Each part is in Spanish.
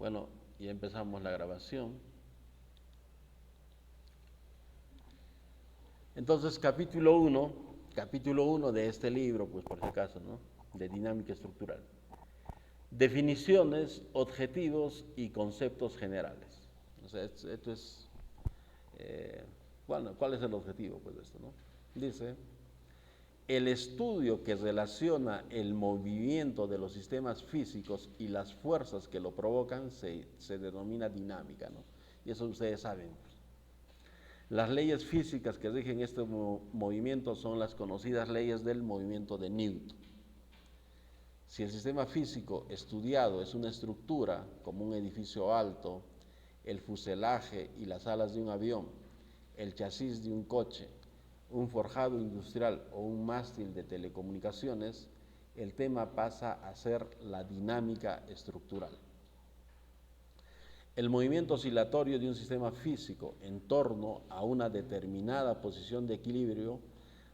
Bueno, ya empezamos la grabación. Entonces, capítulo uno de este libro, pues por si acaso, ¿no? De dinámica estructural. Definiciones, objetivos y conceptos generales. O sea, esto es, bueno, ¿cuál es el objetivo pues, de esto, no? Dice, el estudio que relaciona el movimiento de los sistemas físicos y las fuerzas que lo provocan se denomina dinámica, ¿no? Y eso ustedes saben. Las leyes físicas que rigen este movimiento son las conocidas leyes del movimiento de Newton. Si el sistema físico estudiado es una estructura, como un edificio alto, el fuselaje y las alas de un avión, el chasis de un coche, un forjado industrial o un mástil de telecomunicaciones, el tema pasa a ser la dinámica estructural. El movimiento oscilatorio de un sistema físico en torno a una determinada posición de equilibrio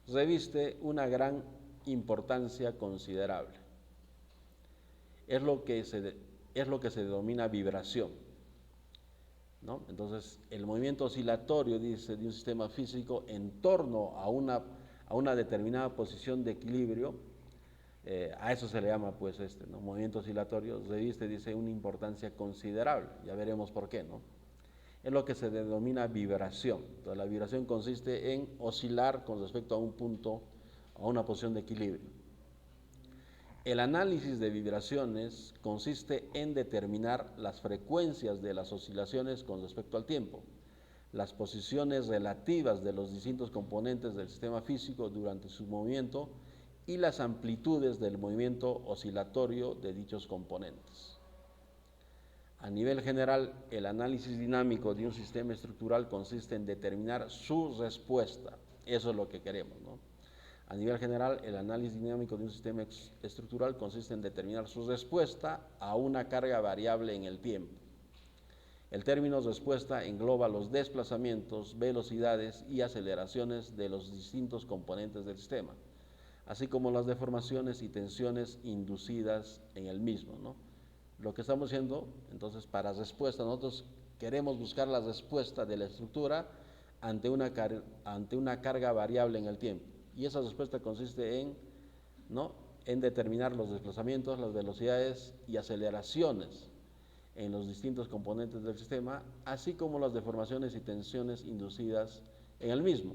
reviste una gran importancia considerable. Es lo que se denomina vibración, ¿no? Entonces, el movimiento oscilatorio, dice, de un sistema físico en torno a una determinada posición de equilibrio, a eso se le llama, pues, ¿no? Movimiento oscilatorio, reviste, dice, una importancia considerable. Ya veremos por qué, ¿no? Es lo que se denomina vibración. Entonces, la vibración consiste en oscilar con respecto a un punto, a una posición de equilibrio. El análisis de vibraciones consiste en determinar las frecuencias de las oscilaciones con respecto al tiempo, las posiciones relativas de los distintos componentes del sistema físico durante su movimiento y las amplitudes del movimiento oscilatorio de dichos componentes. A nivel general, el análisis dinámico de un sistema estructural consiste en determinar su respuesta. Eso es lo que queremos, ¿no? A nivel general, el análisis dinámico de un sistema estructural consiste en determinar su respuesta a una carga variable en el tiempo. El término respuesta engloba los desplazamientos, velocidades y aceleraciones de los distintos componentes del sistema, así como las deformaciones y tensiones inducidas en el mismo, ¿no? Lo que estamos haciendo, entonces, para respuesta, nosotros queremos buscar la respuesta de la estructura ante una carga variable en el tiempo. Y esa respuesta consiste ¿no? en determinar los desplazamientos, las velocidades y aceleraciones en los distintos componentes del sistema, así como las deformaciones y tensiones inducidas en el mismo.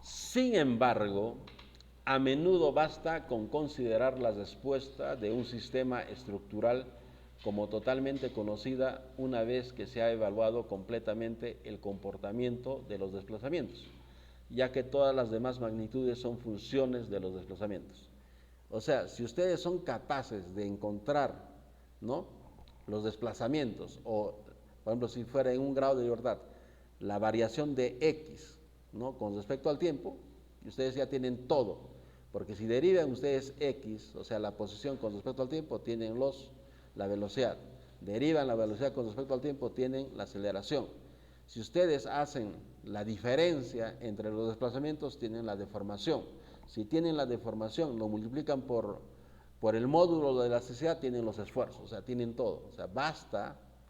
Sin embargo, a menudo basta con considerar la respuesta de un sistema estructural como totalmente conocida una vez que se ha evaluado completamente el comportamiento de los desplazamientos, ya que todas las demás magnitudes son funciones de los desplazamientos. O sea, si ustedes son capaces de encontrar, ¿no?, los desplazamientos, o por ejemplo, si fuera en un grado de libertad, la variación de X, ¿no?, con respecto al tiempo, ustedes ya tienen todo, porque si derivan ustedes X, o sea, la posición con respecto al tiempo, tienen la velocidad. Derivan la velocidad con respecto al tiempo, tienen la aceleración. Si ustedes hacen la diferencia entre los desplazamientos, tienen la deformación. Si tienen la deformación, lo multiplican por el módulo de la elasticidad, tienen los esfuerzos, o sea, tienen todo. O sea,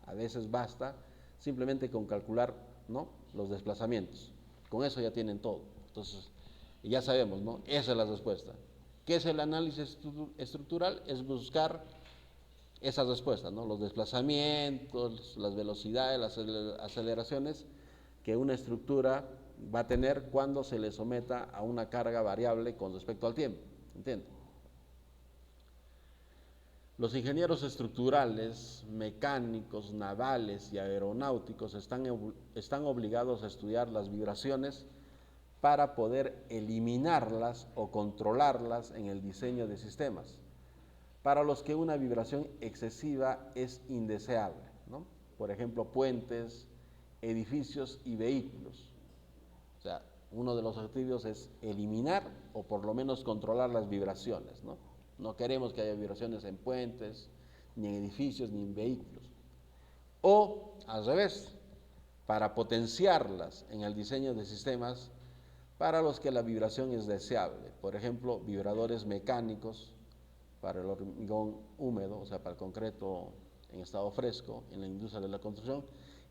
a veces basta, simplemente con calcular, ¿no?, los desplazamientos. Con eso ya tienen todo. Entonces, ya sabemos, ¿no? Esa es la respuesta. ¿Qué es el análisis estructural? Es buscar esa respuesta, ¿no? Los desplazamientos, las velocidades, las aceleraciones que una estructura va a tener cuando se le someta a una carga variable con respecto al tiempo, ¿entienden? Los ingenieros estructurales, mecánicos, navales y aeronáuticos están obligados a estudiar las vibraciones para poder eliminarlas o controlarlas en el diseño de sistemas, para los que una vibración excesiva es indeseable, ¿no? Por ejemplo, puentes, edificios y vehículos. O sea, uno de los objetivos es eliminar o por lo menos controlar las vibraciones, ¿no? No queremos que haya vibraciones en puentes, ni en edificios, ni en vehículos. O, al revés, para potenciarlas en el diseño de sistemas para los que la vibración es deseable. Por ejemplo, vibradores mecánicos, para el hormigón húmedo, o sea, para el concreto en estado fresco, en la industria de la construcción,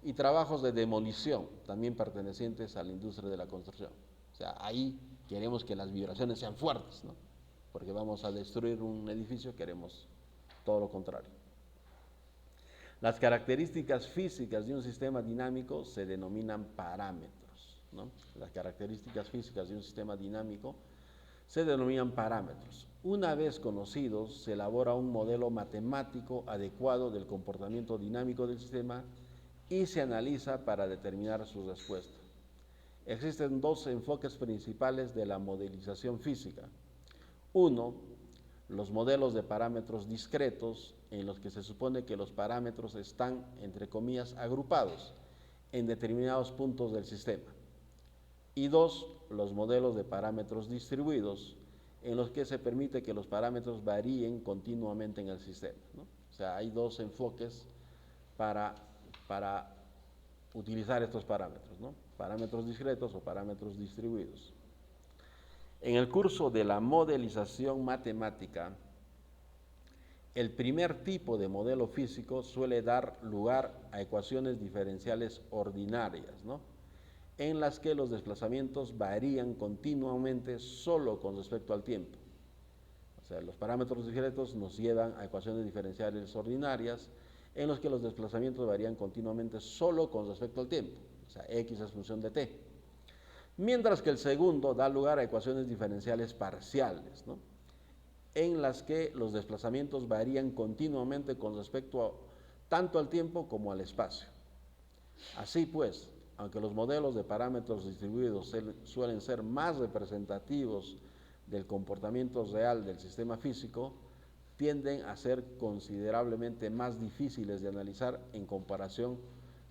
y trabajos de demolición, también pertenecientes a la industria de la construcción. O sea, ahí queremos que las vibraciones sean fuertes, ¿no? Porque vamos a destruir un edificio, queremos todo lo contrario. Las características físicas de un sistema dinámico se denominan parámetros, ¿no? Las características físicas de un sistema dinámico se denominan parámetros. Una vez conocidos, se elabora un modelo matemático adecuado del comportamiento dinámico del sistema y se analiza para determinar su respuesta. Existen dos enfoques principales de la modelización física. Uno, los modelos de parámetros discretos, en los que se supone que los parámetros están, entre comillas, agrupados en determinados puntos del sistema. Y dos, los modelos de parámetros distribuidos, en los que se permite que los parámetros varíen continuamente en el sistema, ¿no? O sea, hay dos enfoques para utilizar estos parámetros, ¿no? Parámetros discretos o parámetros distribuidos. En el curso de la modelización matemática, el primer tipo de modelo físico suele dar lugar a ecuaciones diferenciales ordinarias, ¿no? En las que los desplazamientos varían continuamente solo con respecto al tiempo. O sea, los parámetros discretos nos llevan a ecuaciones diferenciales ordinarias en los que los desplazamientos varían continuamente solo con respecto al tiempo. O sea, x es función de t. Mientras que el segundo da lugar a ecuaciones diferenciales parciales, ¿no? En las que los desplazamientos varían continuamente con respecto tanto al tiempo como al espacio. Así pues, aunque los modelos de parámetros distribuidos suelen ser más representativos del comportamiento real del sistema físico, tienden a ser considerablemente más difíciles de analizar en comparación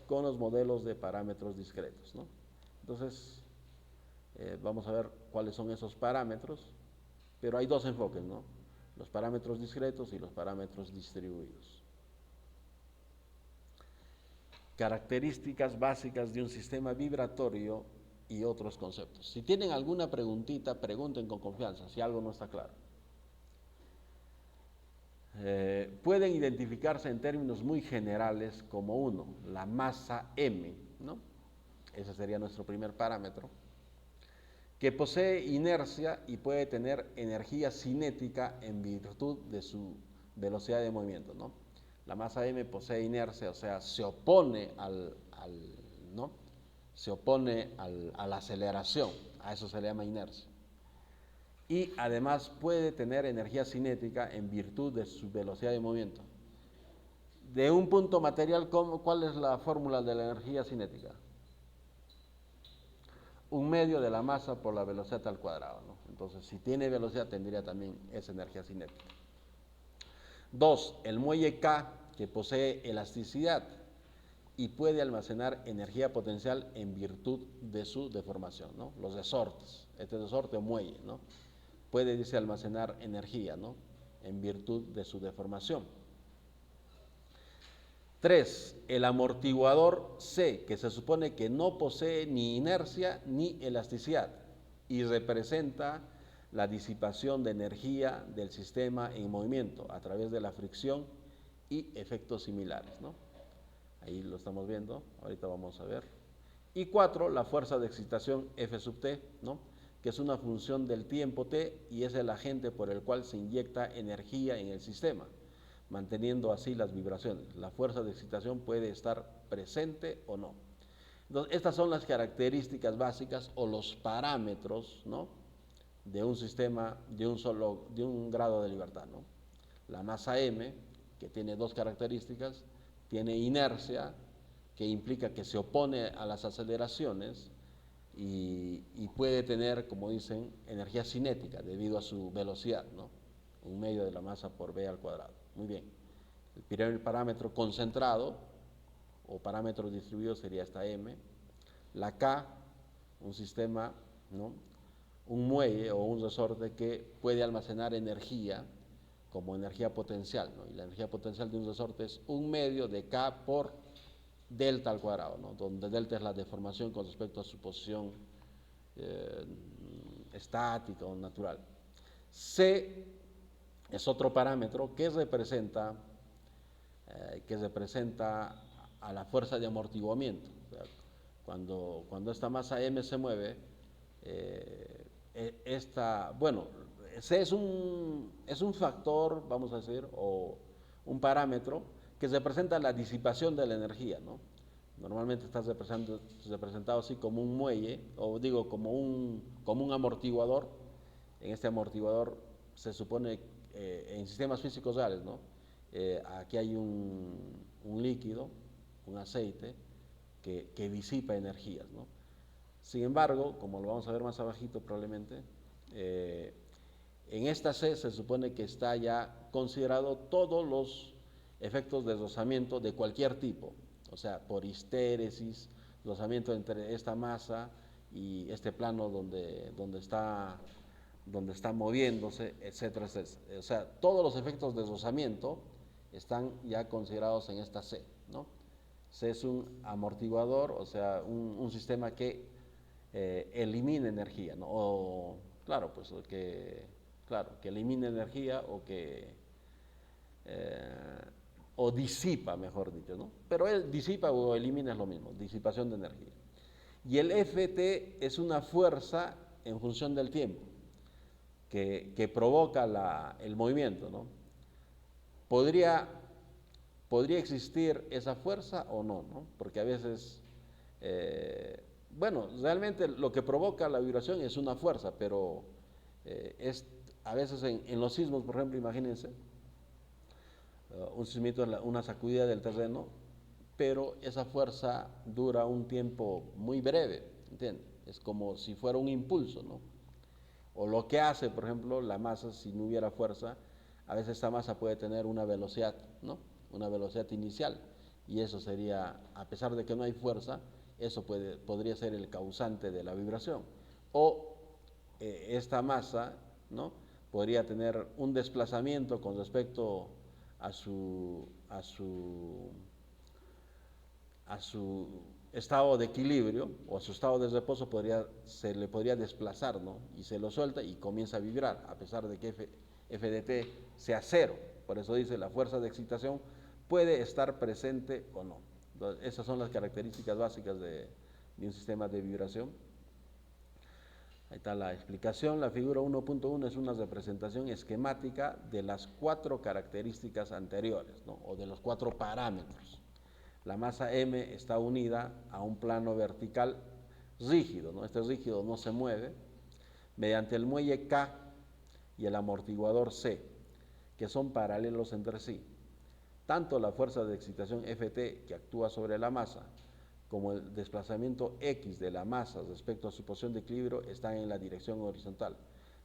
con los modelos de parámetros discretos, ¿no? Entonces, vamos a ver cuáles son esos parámetros, pero hay dos enfoques, ¿no? Los parámetros discretos y los parámetros distribuidos. Características básicas de un sistema vibratorio y otros conceptos. Si tienen alguna preguntita, pregunten con confianza si algo no está claro. Pueden identificarse en términos muy generales como uno, la masa M, ¿no? Ese sería nuestro primer parámetro, que posee inercia y puede tener energía cinética en virtud de su velocidad de movimiento, ¿no? La masa M posee inercia, o sea, se opone ¿no? Se opone a la aceleración, a eso se le llama inercia. Y además puede tener energía cinética en virtud de su velocidad de movimiento. De un punto material, ¿cuál es la fórmula de la energía cinética? 1/2 de la masa por la velocidad al cuadrado, ¿no? Entonces, si tiene velocidad, tendría también esa energía cinética. 2, el muelle K, que posee elasticidad y puede almacenar energía potencial en virtud de su deformación, ¿no? Los resortes, este resorte o muelle, ¿no? Puede, dice, almacenar energía, ¿no? En virtud de su deformación. 3, el amortiguador C, que se supone que no posee ni inercia ni elasticidad y representa la disipación de energía del sistema en movimiento a través de la fricción y efectos similares, ¿no? Ahí lo estamos viendo, ahorita vamos a ver. Y 4, la fuerza de excitación F sub T, ¿no? Que es una función del tiempo T y es el agente por el cual se inyecta energía en el sistema, manteniendo así las vibraciones. La fuerza de excitación puede estar presente o no. Entonces, estas son las características básicas o los parámetros, ¿no? De un sistema de un grado de libertad, ¿no? La masa M, que tiene dos características, tiene inercia, que implica que se opone a las aceleraciones, y puede tener, como dicen, energía cinética debido a su velocidad, ¿no? 1/2 de la masa por v al cuadrado. Muy bien. El primer parámetro concentrado o parámetro distribuido sería esta M. La K, un sistema, ¿no? Un muelle o un resorte que puede almacenar energía como energía potencial, ¿no? Y la energía potencial de un resorte es 1/2 de K por delta al cuadrado, ¿no? Donde delta es la deformación con respecto a su posición estática o natural. C es otro parámetro que representa a la fuerza de amortiguamiento. O sea, cuando esta masa M se mueve, bueno, C es un factor, vamos a decir, o un parámetro que representa la disipación de la energía, ¿no? Normalmente está representado así como un muelle, o digo, como un amortiguador. En este amortiguador se supone, en sistemas físicos reales, ¿no? Aquí hay un líquido, un aceite, que disipa energías, ¿no? Sin embargo, como lo vamos a ver más abajito probablemente, en esta C se supone que está ya considerado todos los efectos de rozamiento de cualquier tipo, o sea, por histéresis, rozamiento entre esta masa y este plano donde está moviéndose, etcétera, etcétera. O sea, todos los efectos de rozamiento están ya considerados en esta C, ¿no? C es un amortiguador, o sea, un sistema que elimina energía, ¿no? O, claro, pues que elimina energía o disipa, mejor dicho, ¿no? Pero disipa o elimina es lo mismo, disipación de energía. Y el Ft es una fuerza en función del tiempo que provoca el movimiento, ¿no? Podría existir esa fuerza o no, ¿no? Porque a veces, bueno, realmente lo que provoca la vibración es una fuerza, pero a veces en los sismos, por ejemplo, imagínense, un sismito es una sacudida del terreno, pero esa fuerza dura un tiempo muy breve, ¿entiendes? Es como si fuera un impulso, ¿no? O lo que hace, por ejemplo, la masa, si no hubiera fuerza, a veces esta masa puede tener una velocidad, ¿no? Una velocidad inicial, y eso sería, a pesar de que no hay fuerza, eso podría ser el causante de la vibración. O esta masa, ¿no? Podría tener un desplazamiento con respecto a su estado de equilibrio o a su estado de reposo, se le podría desplazar, ¿no? Y se lo suelta y comienza a vibrar, a pesar de que F de T sea cero. Por eso dice, la fuerza de excitación puede estar presente o no. Entonces, esas son las características básicas de un sistema de vibración. Ahí está la explicación. La figura 1.1 es una representación esquemática de las 4 características anteriores, ¿no? O de los 4 parámetros. La masa M está unida a un plano vertical rígido, ¿no? Este rígido no se mueve, mediante el muelle K y el amortiguador C, que son paralelos entre sí. Tanto la fuerza de excitación Ft que actúa sobre la masa como el desplazamiento X de la masa respecto a su posición de equilibrio están en la dirección horizontal.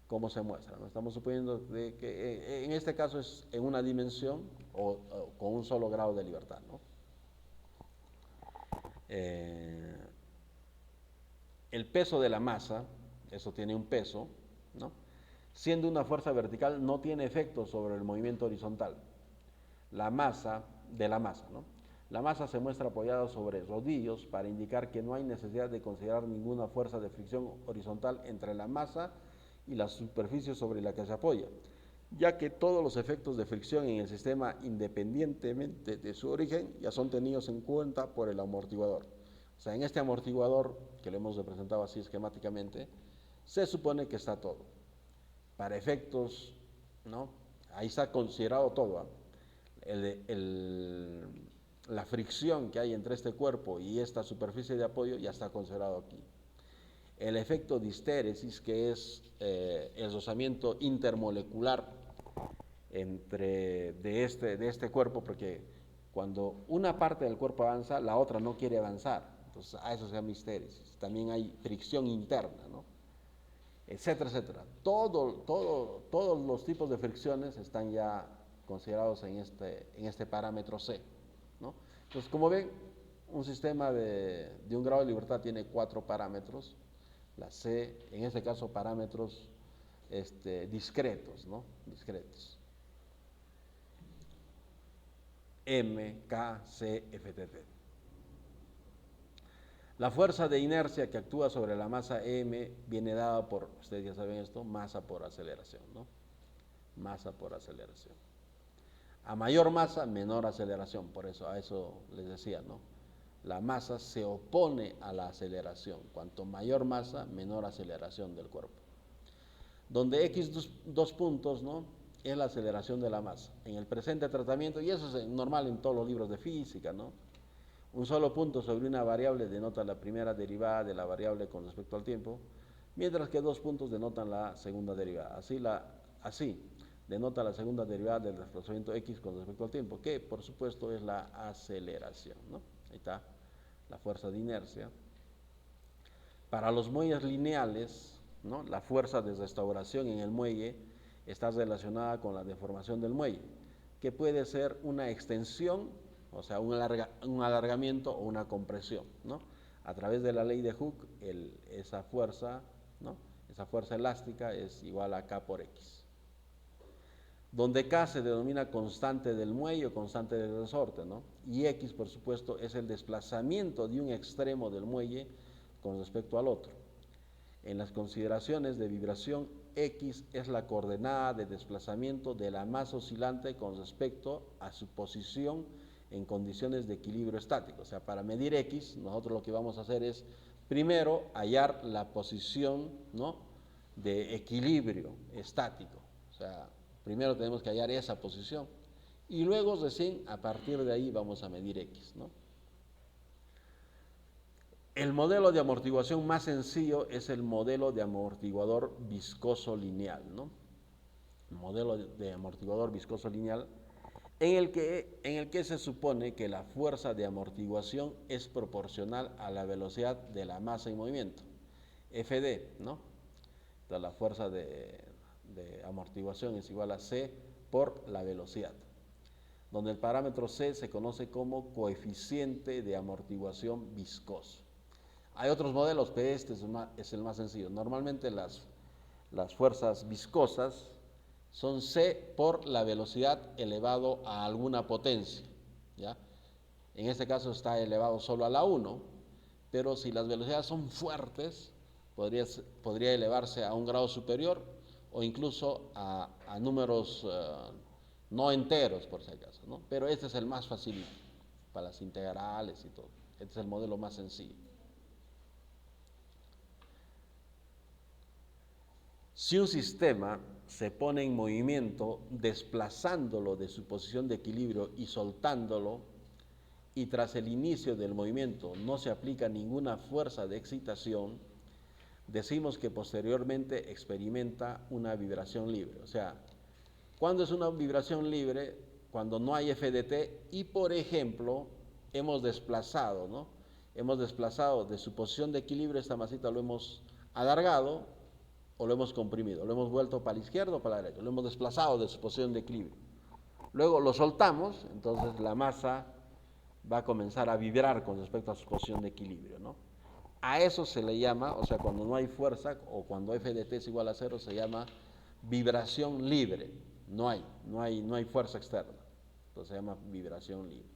¿Cómo se muestra? ¿No? Estamos suponiendo que en este caso es en una dimensión o con un solo grado de libertad, ¿no? El peso de la masa, eso tiene un peso, ¿no? Siendo una fuerza vertical, no tiene efecto sobre el movimiento horizontal. La masa, ¿no? La masa se muestra apoyada sobre rodillos para indicar que no hay necesidad de considerar ninguna fuerza de fricción horizontal entre la masa y la superficie sobre la que se apoya, ya que todos los efectos de fricción en el sistema, independientemente de su origen, ya son tenidos en cuenta por el amortiguador. O sea, en este amortiguador, que lo hemos representado así esquemáticamente, se supone que está todo. Para efectos, ¿no? Ahí está considerado todo, ¿eh? La fricción que hay entre este cuerpo y esta superficie de apoyo ya está considerado aquí. El efecto de histéresis, que es el rozamiento intermolecular de este cuerpo, porque cuando una parte del cuerpo avanza, la otra no quiere avanzar. Entonces, a eso se llama histéresis. También hay fricción interna, ¿no? Etcétera, etcétera. Todos los tipos de fricciones están ya considerados en este parámetro C, ¿no? Entonces, como ven, un sistema de un grado de libertad tiene 4 parámetros. La C, en este caso, parámetros discretos, ¿no? Discretos. M, K, C, F, T, T. La fuerza de inercia que actúa sobre la masa M viene dada por, ustedes ya saben esto, masa por aceleración, ¿no? masa por aceleración. A mayor masa, menor aceleración, por eso, a eso les decía, ¿no? La masa se opone a la aceleración. Cuanto mayor masa, menor aceleración del cuerpo. Donde X dos puntos, ¿no?, es la aceleración de la masa. En el presente tratamiento, y eso es normal en todos los libros de física, ¿no? Un solo punto sobre una variable denota la primera derivada de la variable con respecto al tiempo, mientras que 2 puntos denotan la segunda derivada. Así denota la segunda derivada del desplazamiento X con respecto al tiempo, que por supuesto es la aceleración, ¿no? Ahí está la fuerza de inercia. Para los muelles lineales, ¿no?, la fuerza de restauración en el muelle está relacionada con la deformación del muelle, que puede ser una extensión, o sea, un alargamiento o una compresión, ¿no? A través de la ley de Hooke, esa fuerza, ¿no?, esa fuerza elástica es igual a K por X. Donde K se denomina constante del muelle o constante del resorte, ¿no? Y X, por supuesto, es el desplazamiento de un extremo del muelle con respecto al otro. En las consideraciones de vibración, X es la coordenada de desplazamiento de la masa oscilante con respecto a su posición en condiciones de equilibrio estático. O sea, para medir X, nosotros lo que vamos a hacer es, primero, hallar la posición, ¿no?, de equilibrio estático. O sea, primero tenemos que hallar esa posición y luego recién a partir de ahí vamos a medir X, ¿no? El modelo de amortiguación más sencillo es el modelo de amortiguador viscoso lineal, ¿no? El modelo de amortiguador viscoso lineal en el que se supone que la fuerza de amortiguación es proporcional a la velocidad de la masa en movimiento, FD, ¿no? Entonces, la fuerza de amortiguación es igual a C por la velocidad, donde el parámetro C se conoce como coeficiente de amortiguación viscoso. Hay otros modelos, pero este es el más sencillo. Normalmente las fuerzas viscosas son C por la velocidad elevado a alguna potencia, ¿ya? En este caso está elevado solo a la 1, pero si las velocidades son fuertes, podría elevarse a un grado superior o incluso a números no enteros, por si acaso, ¿no? Pero este es el más facilito para las integrales y todo. Este es el modelo más sencillo. Si un sistema se pone en movimiento desplazándolo de su posición de equilibrio y soltándolo, y tras el inicio del movimiento no se aplica ninguna fuerza de excitación, decimos que posteriormente experimenta una vibración libre. O sea, ¿cuándo es una vibración libre? Cuando no hay FDT y, por ejemplo, hemos desplazado, ¿no? Hemos desplazado de su posición de equilibrio, esta masita lo hemos alargado o lo hemos comprimido, lo hemos vuelto para la izquierda o para la derecha, lo hemos desplazado de su posición de equilibrio. Luego lo soltamos, entonces la masa va a comenzar a vibrar con respecto a su posición de equilibrio, ¿no? A eso se le llama, o sea, cuando no hay fuerza o cuando FDT es igual a 0, se llama vibración libre. No hay fuerza externa. Entonces se llama vibración libre.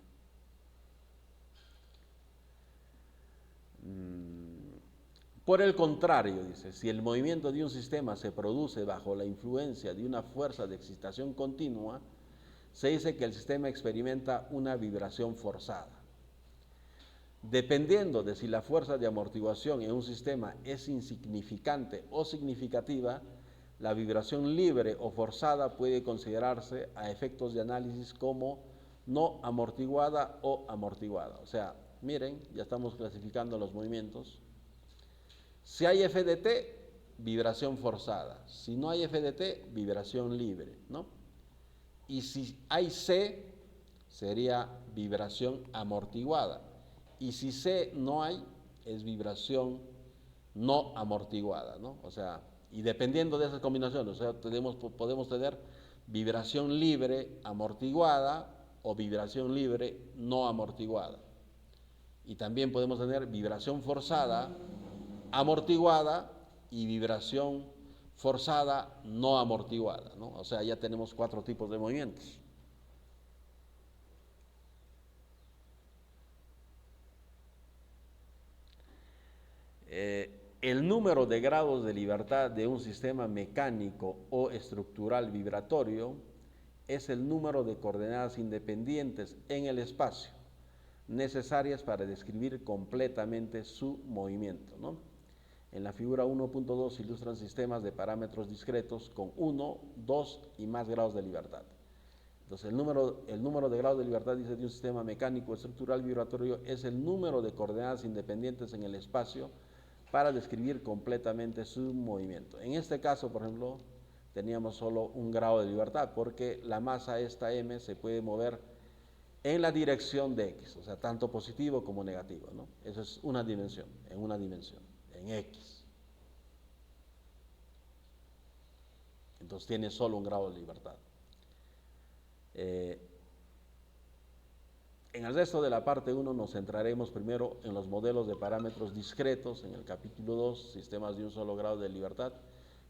Por el contrario, dice, si el movimiento de un sistema se produce bajo la influencia de una fuerza de excitación continua, se dice que el sistema experimenta una vibración forzada. Dependiendo de si la fuerza de amortiguación en un sistema es insignificante o significativa, la vibración libre o forzada puede considerarse a efectos de análisis como no amortiguada o amortiguada. O sea, miren, ya estamos clasificando los movimientos. Si hay FDT, vibración forzada. Si no hay FDT, vibración libre, ¿no? Y si hay C, sería vibración amortiguada. Y si C no hay, es vibración no amortiguada, ¿no? O sea, y dependiendo de esas combinaciones, o sea, podemos tener vibración libre amortiguada o vibración libre no amortiguada. Y también podemos tener vibración forzada amortiguada y vibración forzada no amortiguada, ¿no? O sea, ya tenemos 4 tipos de movimientos. el número de grados de libertad de un sistema mecánico o estructural vibratorio es el número de coordenadas independientes en el espacio necesarias para describir completamente su movimiento, ¿no? En la figura 1.2 se ilustran sistemas de parámetros discretos con 1, 2 y más grados de libertad. Entonces, el número de grados de libertad, dice, de un sistema mecánico estructural vibratorio es el número de coordenadas independientes en el espacio para describir completamente su movimiento. En este caso, por ejemplo, teníamos solo un grado de libertad porque la masa esta m se puede mover en la dirección de x, o sea, tanto positivo como negativo, ¿no? Eso es una dimensión, en x. Entonces tiene solo un grado de libertad. En el resto de la parte 1 nos centraremos primero en los modelos de parámetros discretos, en el capítulo 2, sistemas de un solo grado de libertad,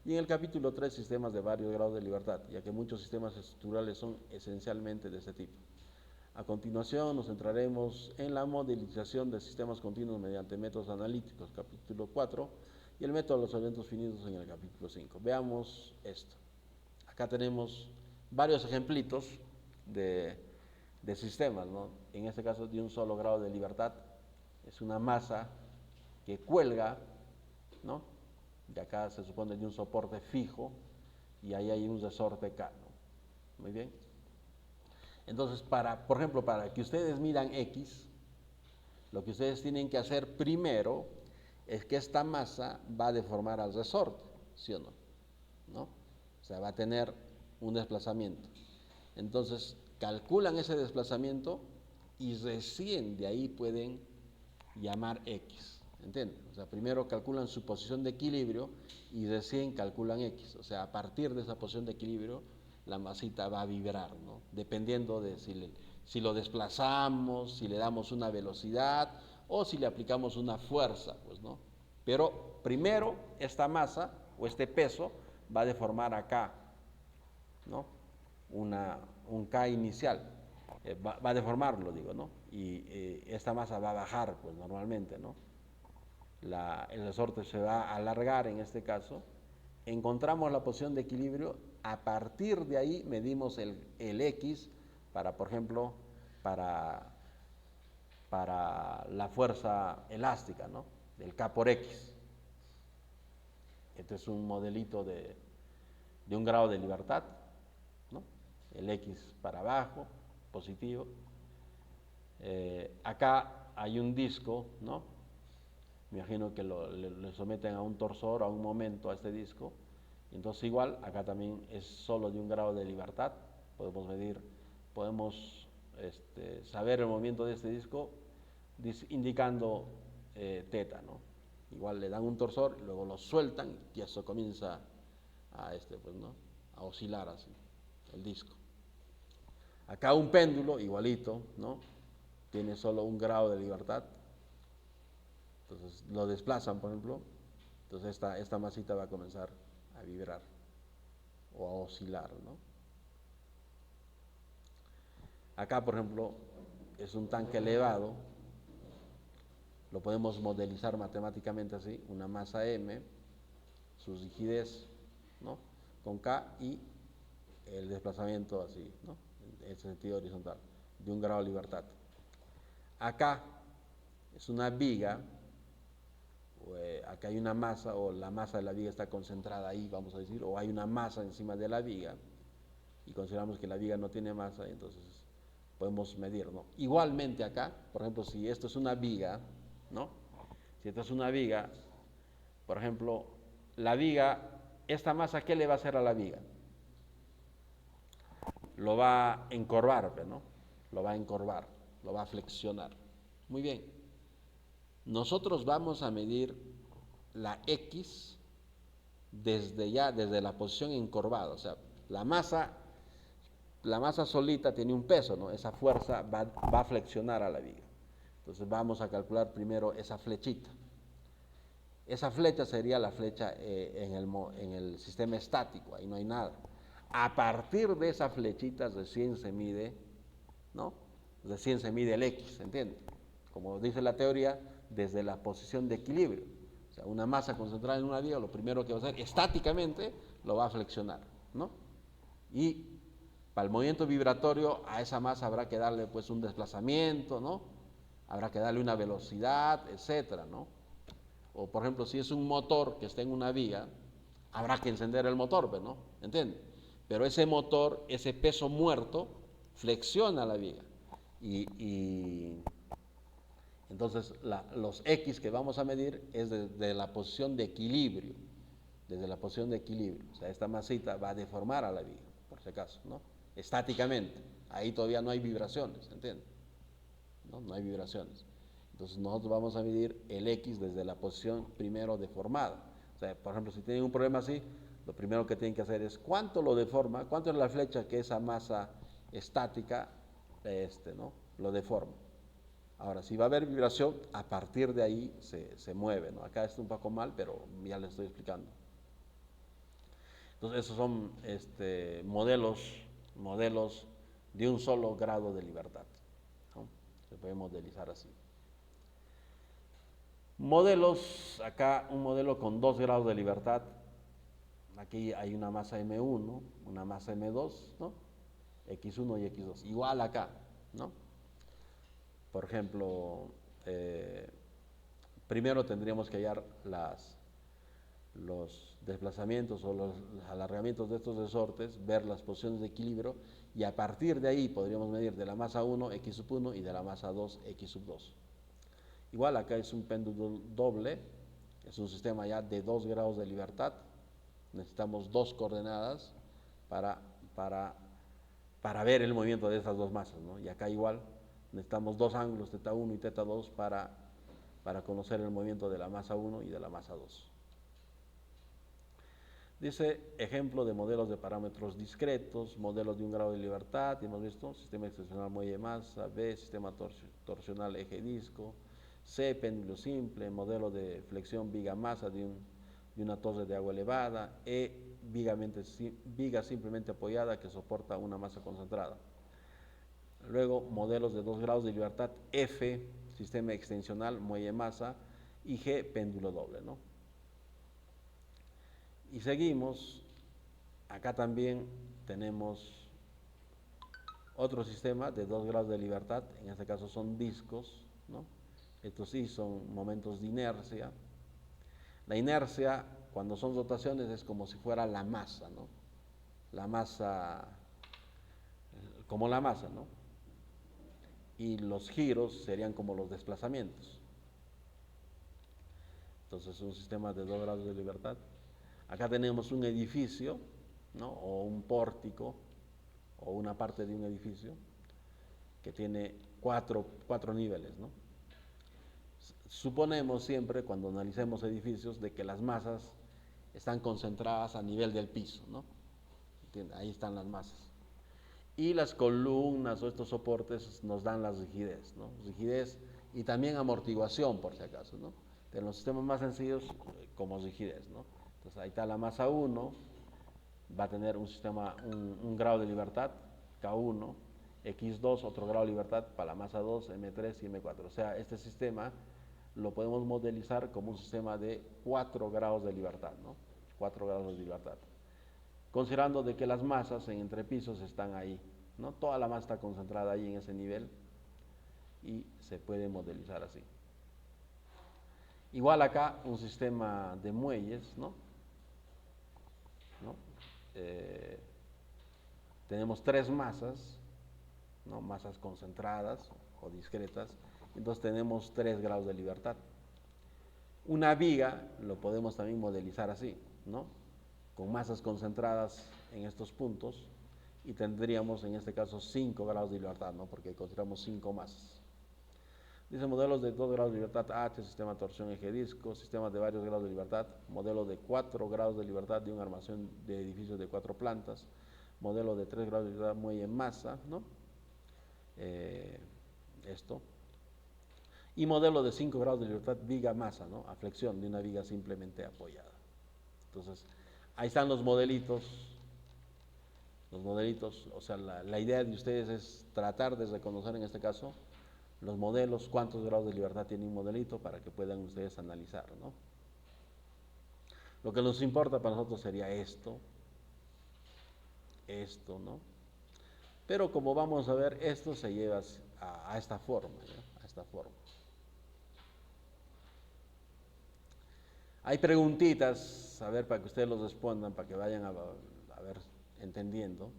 y en el capítulo 3, sistemas de varios grados de libertad, ya que muchos sistemas estructurales son esencialmente de este tipo. A continuación nos centraremos en la modelización de sistemas continuos mediante métodos analíticos, capítulo 4, y el método de los eventos finitos en el capítulo 5. Veamos esto. Acá tenemos varios ejemplitos de sistemas, ¿no? En este caso de un solo grado de libertad. Es una masa que cuelga, ¿no? De acá se supone de un soporte fijo y ahí hay un resorte K, ¿no? Muy bien. Entonces, por ejemplo, para que ustedes midan X, lo que ustedes tienen que hacer primero es que esta masa va a deformar al resorte, ¿sí o no? ¿No? O sea, va a tener un desplazamiento. Entonces, calculan ese desplazamiento y recién de ahí pueden llamar X, ¿entienden? O sea, primero calculan su posición de equilibrio y recién calculan X. O sea, a partir de esa posición de equilibrio, la masita va a vibrar, ¿no? Dependiendo de si lo desplazamos, si le damos una velocidad o si le aplicamos una fuerza, pues, ¿no? Pero primero esta masa o este peso va a deformar acá, ¿no? Un K inicial, va a deformarlo, digo, ¿no? Y esta masa va a bajar, pues, normalmente, ¿no? El resorte se va a alargar en este caso. Encontramos la posición de equilibrio, a partir de ahí medimos el X para, por ejemplo, para la fuerza elástica, ¿no? Del K por X. Este es un modelito de un grado de libertad, ¿no? El X para abajo, positivo. Acá hay un disco, ¿no? Me imagino que le someten a un torsor, a un momento a este disco. Entonces igual, acá también es solo de un grado de libertad. Podemos medir, podemos saber el movimiento de este disco indicando teta, ¿no? Igual le dan un torsor, luego lo sueltan y eso comienza pues, ¿no? A oscilar así, el disco. Acá un péndulo, igualito, ¿no? Tiene solo un grado de libertad. Entonces lo desplazan, por ejemplo. Entonces esta masita va a comenzar a vibrar o a oscilar, ¿no? Acá, por ejemplo, es un tanque elevado. Lo podemos modelizar matemáticamente así, una masa M, su rigidez, ¿no? Con K y el desplazamiento así, ¿no? En ese sentido horizontal, de un grado de libertad. Acá es una viga, acá hay una masa, o la masa de la viga está concentrada ahí, vamos a decir, o hay una masa encima de la viga, y consideramos que la viga no tiene masa, entonces podemos medir, ¿no? Igualmente acá, por ejemplo, si esto es una viga, ¿no? Si esto es una viga, por ejemplo, la viga, esta masa, ¿qué le va a hacer a la viga? Lo va a encorvar, ¿no? Lo va a encorvar, lo va a flexionar. Muy bien. Nosotros vamos a medir la X desde la posición encorvada, o sea, la masa solita tiene un peso, ¿no? Esa fuerza va a flexionar a la viga. Entonces vamos a calcular primero esa flechita. Esa flecha sería la flecha en el sistema estático, ahí no hay nada. A partir de esa flechita recién se mide, ¿no? Recién se mide el X, ¿entiende? Como dice la teoría, desde la posición de equilibrio. O sea, una masa concentrada en una viga, lo primero que va a hacer, estáticamente, lo va a flexionar, ¿no? Y para el movimiento vibratorio, a esa masa habrá que darle pues un desplazamiento, ¿no? Habrá que darle una velocidad, etcétera, ¿no? O por ejemplo, si es un motor que está en una viga, habrá que encender el motor, ¿no? ¿Entiendes? Pero ese motor, ese peso muerto, flexiona la viga. Y entonces los X que vamos a medir es de la posición de equilibrio, desde la posición de equilibrio. O sea, esta masita va a deformar a la viga, por si acaso, ¿no? Estáticamente. Ahí todavía no hay vibraciones, ¿entiendes? ¿No? No hay vibraciones. Entonces nosotros vamos a medir el X desde la posición primero deformada. O sea, por ejemplo, si tienen un problema así, lo primero que tienen que hacer es cuánto lo deforma, cuánto es la flecha que esa masa estática ¿no? lo deforma. Ahora, si va a haber vibración, a partir de ahí se mueve, ¿no? Acá está un poco mal, pero ya les estoy explicando. Entonces, esos son modelos de un solo grado de libertad, ¿no? Se puede modelizar así. Modelos, acá un modelo con 2 grados de libertad. Aquí hay una masa M1, una masa M2, ¿no? X1 y X2. Igual acá, ¿no? Por ejemplo, primero tendríamos que hallar los desplazamientos o los alargamientos de estos resortes, ver las posiciones de equilibrio y a partir de ahí podríamos medir de la masa 1 X1 y de la masa 2 X2. Igual acá es un péndulo doble, es un sistema ya de 2 grados de libertad, necesitamos 2 coordenadas para ver el movimiento de esas dos masas, ¿no? Y acá igual necesitamos 2 ángulos, θ1 y θ2 para conocer el movimiento de la masa 1 y de la masa 2. Dice, ejemplo de modelos de parámetros discretos, modelos de un grado de libertad, hemos visto, sistema extensional muelle masa, B, sistema torsional eje disco, C, péndulo simple, modelo de flexión viga masa de una torre de agua elevada, E, viga simplemente apoyada que soporta una masa concentrada. Luego, modelos de 2 grados de libertad, F, sistema extensional muelle masa, y G, péndulo doble, ¿no? Y seguimos, acá también tenemos otro sistema de 2 grados de libertad, en este caso son discos, ¿no? Estos sí son momentos de inercia. La inercia, cuando son rotaciones, es como si fuera la masa, ¿no? La masa, como la masa, ¿no? Y los giros serían como los desplazamientos. Entonces, un sistema de 2 grados de libertad. Acá tenemos un edificio, ¿no? O un pórtico, o una parte de un edificio, que tiene cuatro niveles, ¿no? Suponemos siempre, cuando analicemos edificios, de que las masas están concentradas a nivel del piso, ¿no? Ahí están las masas. Y las columnas o estos soportes nos dan la rigidez, ¿no? Rigidez y también amortiguación, por si acaso, ¿no? En los sistemas más sencillos, como rigidez, ¿no? Entonces ahí está la masa 1, va a tener un grado de libertad, K1, X2, otro grado de libertad para la masa 2, M3 y M4. O sea, este sistema lo podemos modelizar como un sistema de 4 grados de libertad, ¿no? 4 grados de libertad. Considerando de que las masas en entrepisos están ahí, ¿no? Toda la masa está concentrada ahí en ese nivel y se puede modelizar así. Igual acá un sistema de muelles, ¿no? Tenemos 3 masas, ¿no? Masas concentradas o discretas, entonces tenemos 3 grados de libertad. Una viga lo podemos también modelizar así, ¿no? Con masas concentradas en estos puntos y tendríamos en este caso 5 grados de libertad, ¿no? Porque consideramos 5 masas. Dice modelos de 2 grados de libertad H, sistema de torsión eje disco, sistema de varios grados de libertad, modelo de 4 grados de libertad de un almacén de edificios de 4 plantas, modelo de 3 grados de libertad muelle masa, ¿no? Esto. Y modelo de 5 grados de libertad viga masa, ¿no? A flexión de una viga simplemente apoyada. Entonces, ahí están los modelitos, o sea, la idea de ustedes es tratar de reconocer en este caso los modelos, cuántos grados de libertad tiene un modelito para que puedan ustedes analizar, ¿no? Lo que nos importa para nosotros sería esto, ¿no? Pero como vamos a ver, esto se lleva a esta forma, ¿no? A esta forma. Hay preguntitas, a ver, para que ustedes los respondan, para que vayan a ver entendiendo.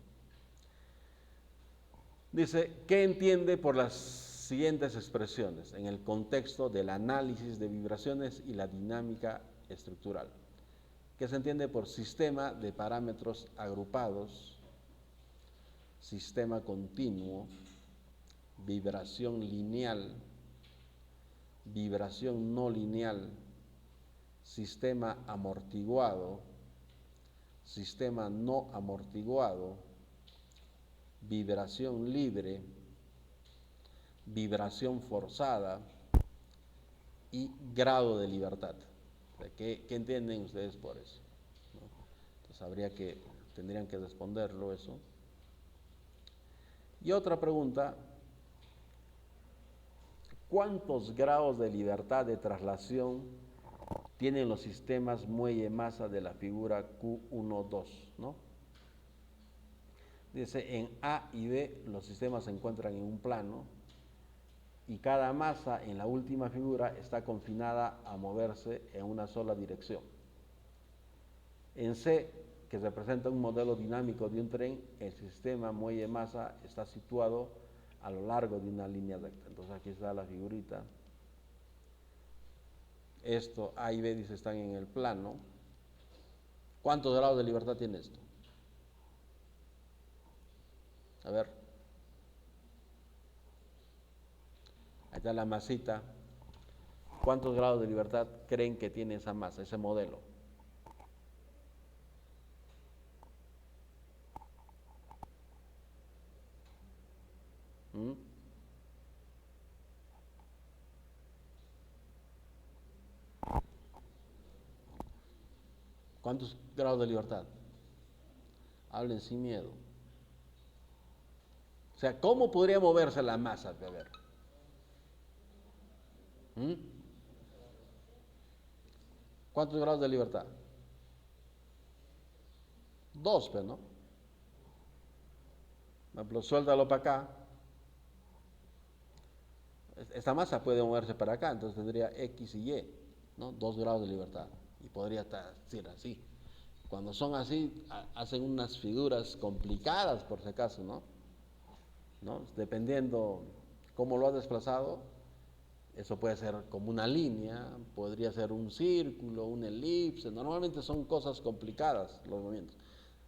Dice, ¿qué entiende por las siguientes expresiones en el contexto del análisis de vibraciones y la dinámica estructural? ¿Qué se entiende por sistema de parámetros agrupados, sistema continuo, vibración lineal, vibración no lineal, sistema amortiguado, sistema no amortiguado, vibración libre, vibración forzada y grado de libertad? ¿Qué entienden ustedes por eso? ¿No? Entonces tendrían que responderlo eso. Y otra pregunta, ¿cuántos grados de libertad de traslación tienen los sistemas muelle-masa de la figura Q1,2, ¿no? Dice, en A y B los sistemas se encuentran en un plano y cada masa en la última figura está confinada a moverse en una sola dirección. En C, que representa un modelo dinámico de un tren, el sistema muelle-masa está situado a lo largo de una línea recta. Entonces aquí está la figurita. Esto, A y B, dice, están en el plano. ¿Cuántos grados de libertad tiene esto? A ver. Ahí está la masita. ¿Cuántos grados de libertad creen que tiene esa masa, ese modelo? ¿Mm? ¿Cuántos grados de libertad? Hablen sin miedo. O sea, ¿cómo podría moverse la masa? A ver. ¿Mm? ¿Cuántos grados de libertad? 2, pues, ¿no? Por ejemplo, suéltalo para acá. Esta masa puede moverse para acá, entonces tendría X y Y, ¿no? 2 grados de libertad. Y podría ser así. Cuando son así, hacen unas figuras complicadas, por si acaso, ¿no? Dependiendo cómo lo has desplazado, eso puede ser como una línea, podría ser un círculo, una elipse. Normalmente son cosas complicadas los movimientos.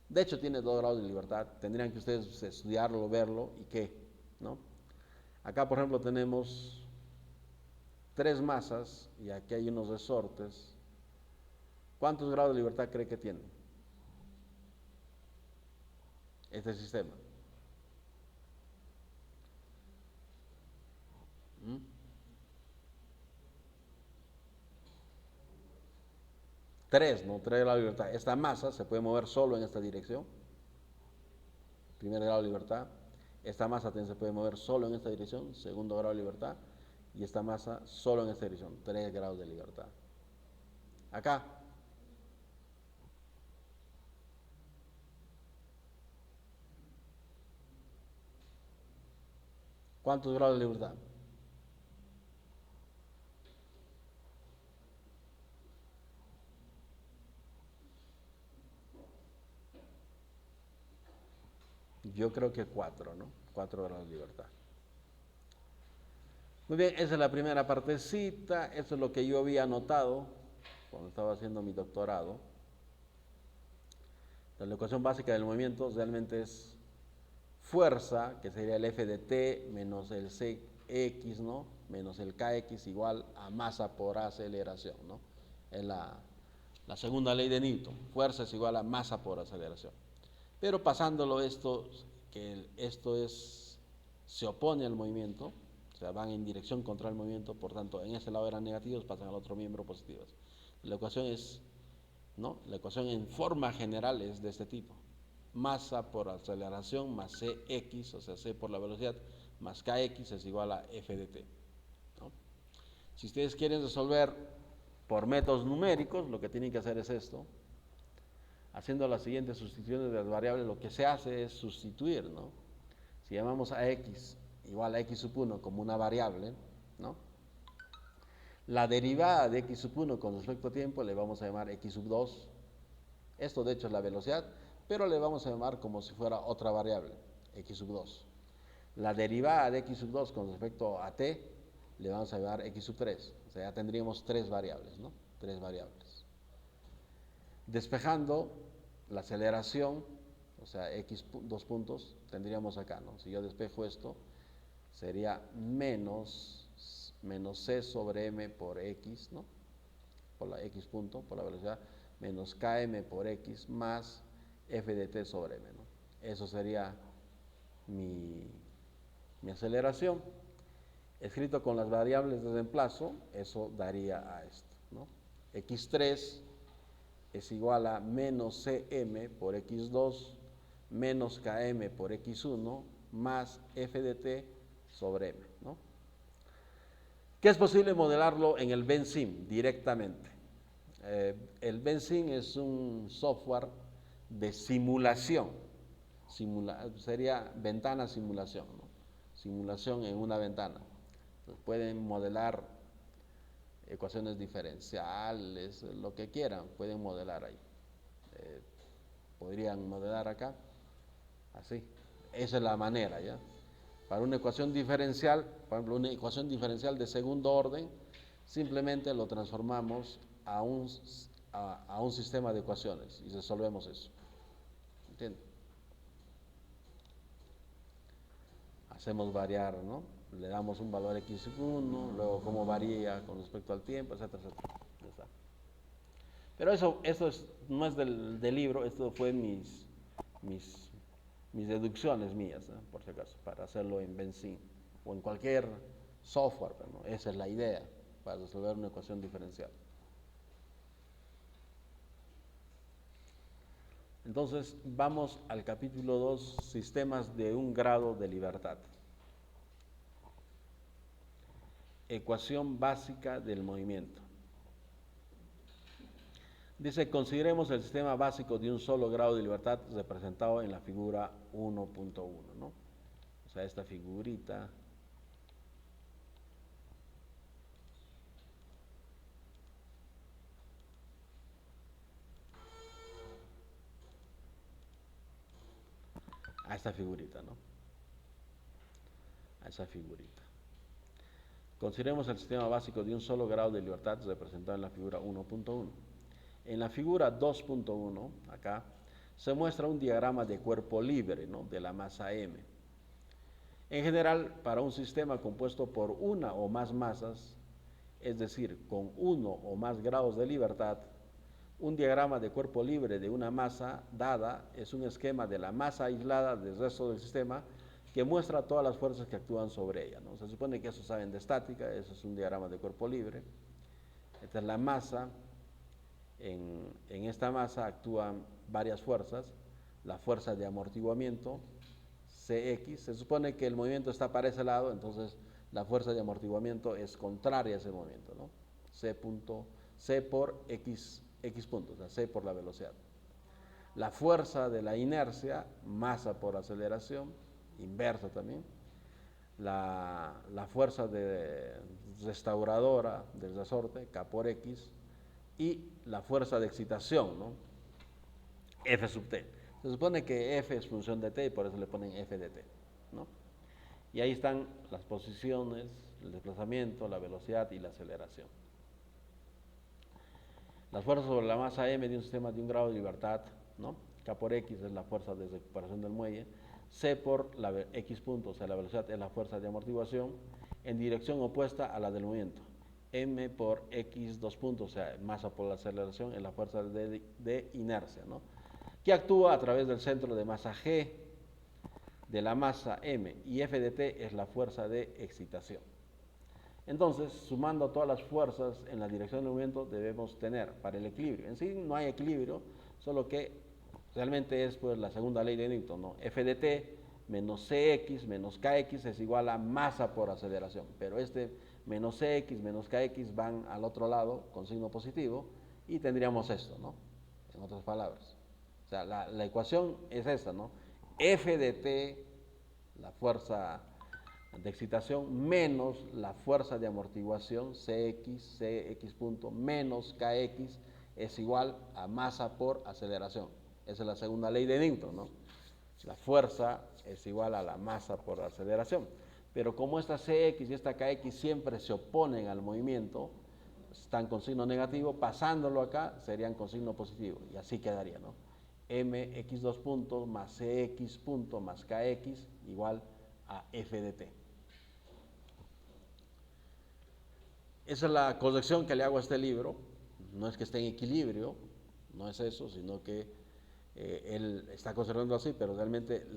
De hecho, tiene 2 grados de libertad. Tendrían que ustedes estudiarlo, verlo y qué, ¿no? Acá, por ejemplo, tenemos 3 masas y aquí hay unos resortes. ¿Cuántos grados de libertad cree que tiene este sistema? ¿Mm? 3, ¿no? 3 grados de libertad. Esta masa se puede mover solo en esta dirección. Primer grado de libertad. Esta masa también se puede mover solo en esta dirección. Segundo grado de libertad. Y esta masa solo en esta dirección. 3 grados de libertad. Acá. ¿Cuántos grados de libertad? Yo creo que 4, ¿no? 4 grados de libertad. Muy bien, esa es la primera partecita. Eso es lo que yo había anotado cuando estaba haciendo mi doctorado. La ecuación básica del movimiento realmente es fuerza, que sería el F de T menos el CX, ¿no? Menos el KX igual a masa por aceleración, ¿no? Es la segunda ley de Newton. Fuerza es igual a masa por aceleración. Pero pasándolo esto, que esto se opone al movimiento, o sea, van en dirección contra el movimiento, por tanto, en ese lado eran negativos, pasan al otro miembro positivos. La ecuación es, ¿no? La ecuación en forma general es de este tipo. Masa por aceleración más Cx, o sea, C por la velocidad, más Kx es igual a F de t, ¿no? Si ustedes quieren resolver por métodos numéricos, lo que tienen que hacer es esto. Haciendo las siguientes sustituciones de las variables, lo que se hace es sustituir, ¿no? Si llamamos a x igual a x sub 1 como una variable, ¿no? La derivada de x sub 1 con respecto a tiempo le vamos a llamar x sub 2. Esto de hecho es la velocidad, pero le vamos a llamar como si fuera otra variable, x sub 2. La derivada de x sub 2 con respecto a t le vamos a llamar x sub 3. O sea, ya tendríamos tres variables, ¿no? Tres variables. Despejando la aceleración, o sea, x dos puntos, tendríamos acá, ¿no? Si yo despejo esto, sería menos c sobre m por x, ¿no? Por la x punto, por la velocidad, menos km por x más f de t sobre m, ¿no? Eso sería mi aceleración. Escrito con las variables de reemplazo, eso daría a esto, ¿no? x3 es igual a menos cm por x2 menos km por x1 más f de t sobre m, ¿no? ¿Qué es posible modelarlo en el Vensim directamente? El Vensim es un software de simulación, sería ventana simulación, ¿no? Simulación en una ventana. Entonces pueden modelar ecuaciones diferenciales, lo que quieran, pueden modelar ahí. Podrían modelar acá, así. Esa es la manera, ¿ya? Para una ecuación diferencial, por ejemplo, una ecuación diferencial de segundo orden, simplemente lo transformamos a un sistema de ecuaciones y resolvemos eso. ¿Entienden? Hacemos variar, ¿no? Le damos un valor x1, luego cómo varía con respecto al tiempo, etcétera, etcétera. Ya está. Pero eso no es del libro, esto fue mis deducciones mías, ¿eh? Por si acaso, para hacerlo en Vensim o en cualquier software, ¿no? Esa es la idea, para resolver una ecuación diferencial. Entonces, vamos al capítulo 2, sistemas de un grado de libertad. Ecuación básica del movimiento. Dice, consideremos el sistema básico de un solo grado de libertad representado en la figura 1.1, ¿no? O sea, esta figurita. A esta figurita, ¿no? A esa figurita. Consideremos el sistema básico de un solo grado de libertad representado en la figura 1.1. En la figura 2.1, acá, se muestra un diagrama de cuerpo libre, ¿no? De la masa m. En general, para un sistema compuesto por una o más masas, es decir, con uno o más grados de libertad, un diagrama de cuerpo libre de una masa dada es un esquema de la masa aislada del resto del sistema que muestra todas las fuerzas que actúan sobre ella, ¿no? Se supone que eso saben de estática, eso es un diagrama de cuerpo libre. Esta es la masa. En esta masa actúan varias fuerzas. La fuerza de amortiguamiento, Cx, se supone que el movimiento está para ese lado, entonces la fuerza de amortiguamiento es contraria a ese movimiento, ¿no? C por X punto, o sea, C por la velocidad. La fuerza de la inercia, masa por aceleración, inversa también. La fuerza de restauradora del resorte, K por X, y la fuerza de excitación, ¿no? F sub t. Se supone que F es función de t y por eso le ponen F de t, ¿no? Y ahí están las posiciones, el desplazamiento, la velocidad y la aceleración. Las fuerzas sobre la masa m de un sistema de un grado de libertad, ¿no? K por X es la fuerza de recuperación del muelle, C por la X punto, o sea, la velocidad es la fuerza de amortiguación, en dirección opuesta a la del movimiento. M por X dos puntos, o sea, masa por la aceleración, es la fuerza de inercia, ¿no? Que actúa a través del centro de masa G de la masa M, y F de t es la fuerza de excitación. Entonces, sumando todas las fuerzas en la dirección del movimiento, debemos tener para el equilibrio. En sí no hay equilibrio, solo que realmente es pues la segunda ley de Newton, ¿no? F de t menos Cx menos Kx es igual a masa por aceleración. Pero este menos Cx menos Kx van al otro lado con signo positivo y tendríamos esto, ¿no? En otras palabras. O sea, la ecuación es esta, ¿no? F de t, la fuerza de excitación, menos la fuerza de amortiguación, Cx punto, menos Kx es igual a masa por aceleración. Esa es la segunda ley de Newton, ¿no? La fuerza es igual a la masa por aceleración. Pero como esta Cx y esta Kx siempre se oponen al movimiento, están con signo negativo, pasándolo acá serían con signo positivo. Y así quedaría, ¿no? Mx2 puntos más Cx punto más Kx igual a F de t. Esa es la corrección que le hago a este libro. No es que esté en equilibrio, no es eso, sino que él está conservando así, pero realmente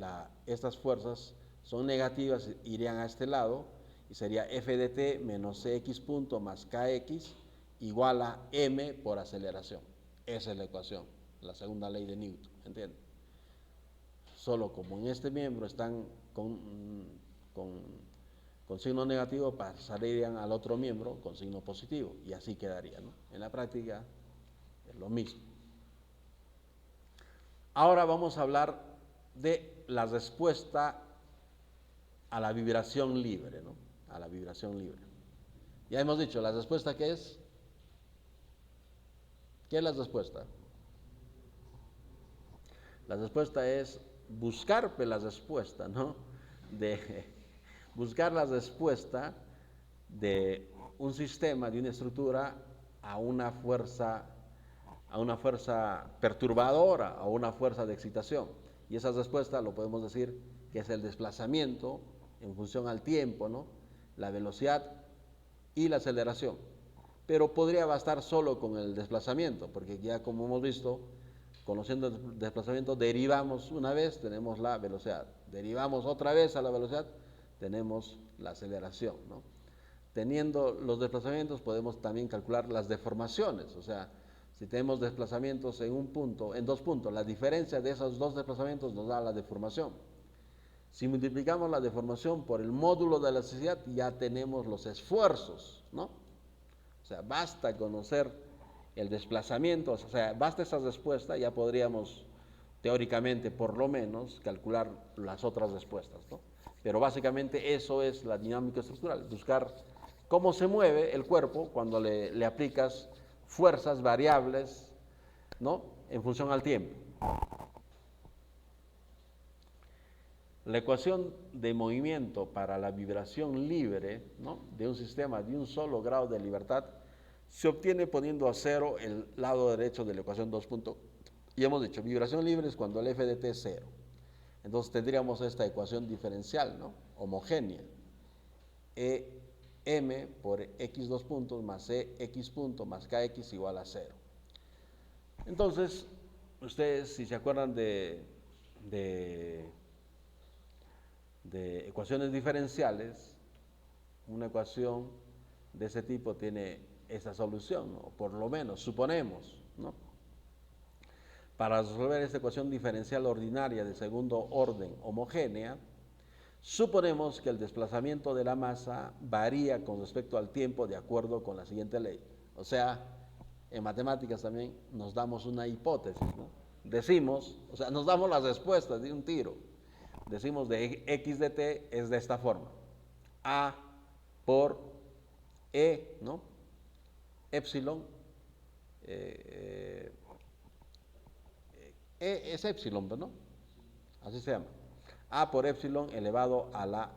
estas fuerzas son negativas, irían a este lado, y sería F de t menos Cx punto más Kx igual a m por aceleración. Esa es la ecuación, la segunda ley de Newton, ¿entienden? Solo como en este miembro están con signo negativo, pasarían al otro miembro con signo positivo, y así quedaría, ¿no? En la práctica es lo mismo. Ahora vamos a hablar de la respuesta a la vibración libre, ¿no? A la vibración libre. Ya hemos dicho, ¿la respuesta qué es? ¿Qué es la respuesta? La respuesta es buscar la respuesta, ¿no? Buscar la respuesta de un sistema, de una estructura a una fuerza perturbadora, a una fuerza de excitación. Y esa respuesta lo podemos decir que es el desplazamiento en función al tiempo, ¿no? La velocidad y la aceleración. Pero podría bastar solo con el desplazamiento, porque ya como hemos visto, conociendo el desplazamiento, derivamos una vez, tenemos la velocidad. Derivamos otra vez a la velocidad, tenemos la aceleración, ¿no? Teniendo los desplazamientos podemos también calcular las deformaciones, o sea, si tenemos desplazamientos en un punto, en dos puntos, la diferencia de esos dos desplazamientos nos da la deformación. Si multiplicamos la deformación por el módulo de la elasticidad, ya tenemos los esfuerzos, ¿no? O sea, basta conocer el desplazamiento, o sea, basta esa respuesta, ya podríamos teóricamente por lo menos calcular las otras respuestas, ¿no? Pero básicamente eso es la dinámica estructural, buscar cómo se mueve el cuerpo cuando le aplicas fuerzas variables, ¿no? En función al tiempo. La ecuación de movimiento para la vibración libre, ¿no? De un sistema de un solo grado de libertad se obtiene poniendo a cero el lado derecho de la ecuación 2. Y hemos dicho, vibración libre es cuando el F de t es cero. Entonces tendríamos esta ecuación diferencial, ¿no? Homogénea. M por x2 puntos más Cx punto más Kx igual a 0. Entonces, ustedes si se acuerdan de ecuaciones diferenciales, una ecuación de ese tipo tiene esa solución, o por lo menos suponemos, ¿no? Para resolver esta ecuación diferencial ordinaria de segundo orden homogénea, suponemos que el desplazamiento de la masa varía con respecto al tiempo de acuerdo con la siguiente ley. O sea, en matemáticas también nos damos una hipótesis, ¿no? Decimos, o sea, nos damos las respuestas de un tiro. Decimos de x de t es de esta forma. A por E, ¿no? Epsilon. E es epsilon, ¿no? Así se llama. A por epsilon elevado a la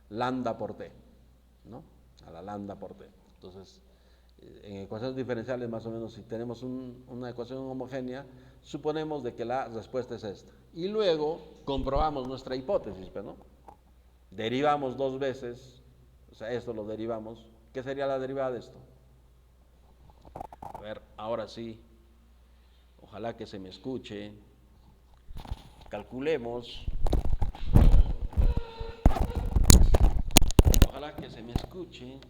lambda por t, ¿no? A la lambda por t. Entonces, en ecuaciones diferenciales, más o menos, si tenemos una ecuación homogénea, suponemos de que la respuesta es esta. Y luego comprobamos nuestra hipótesis, ¿no? Derivamos dos veces, o sea, esto lo derivamos. ¿Qué sería la derivada de esto? A ver, ahora sí, ojalá que se me escuche. Calculemos. Ojalá que se me escuche.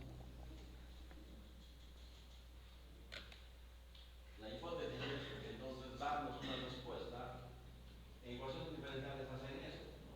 La hipótesis es que entonces darnos una respuesta en ecuaciones diferenciales hacen eso, ¿no?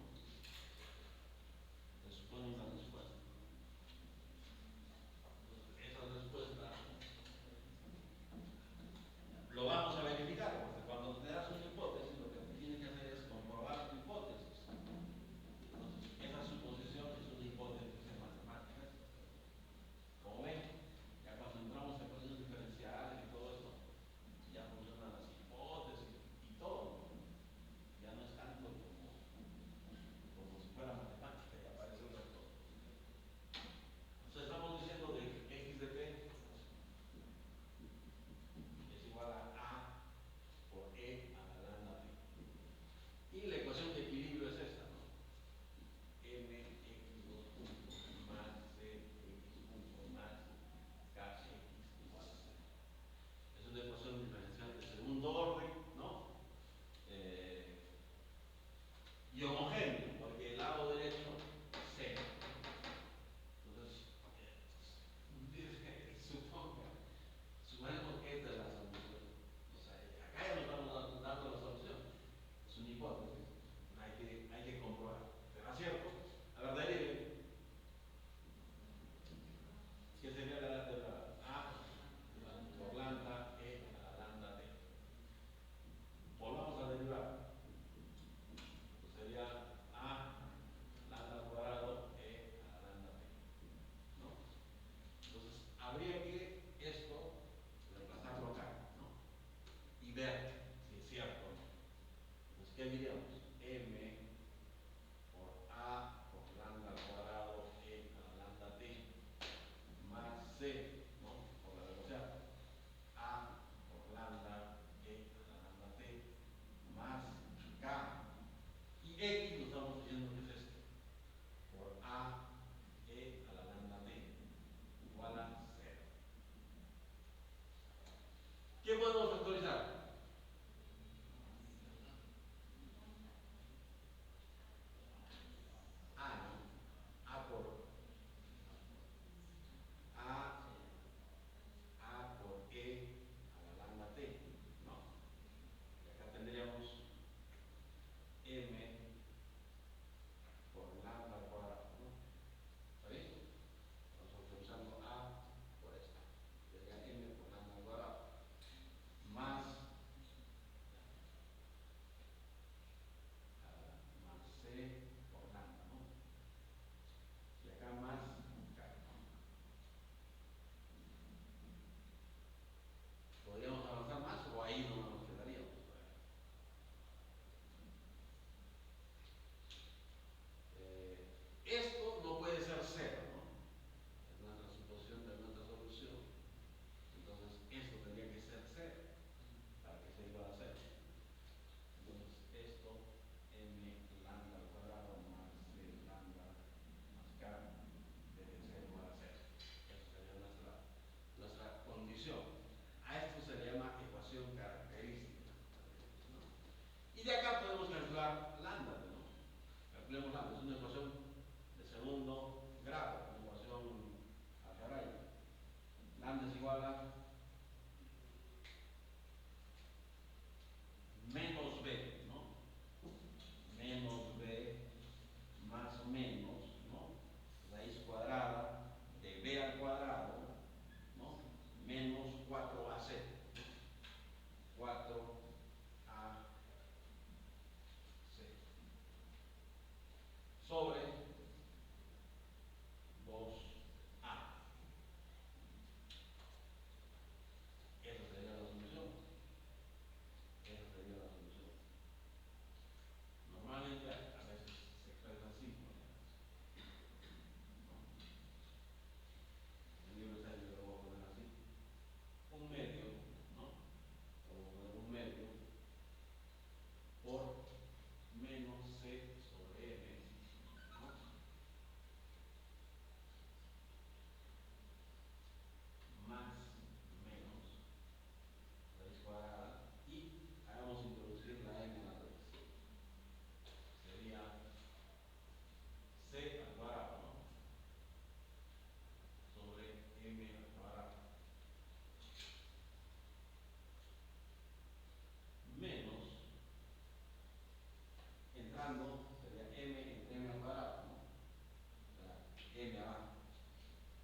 m abajo,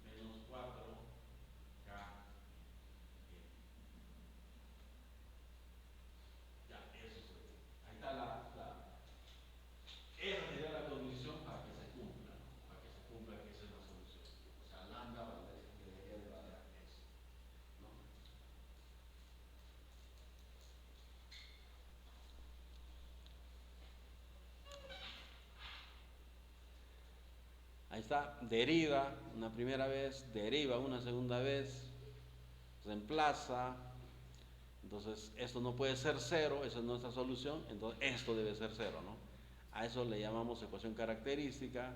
menos 4 k m. Ya, eso sería. Ahí está esa sería la condición para que se cumpla, ¿no? Para que se cumpla que esa es la solución. O sea, lambda debería de valer eso, ¿no? Ahí está, deriva una primera vez, deriva una segunda vez, reemplaza. Entonces, esto no puede ser cero, esa es nuestra solución, entonces esto debe ser cero, ¿no? A eso le llamamos ecuación característica.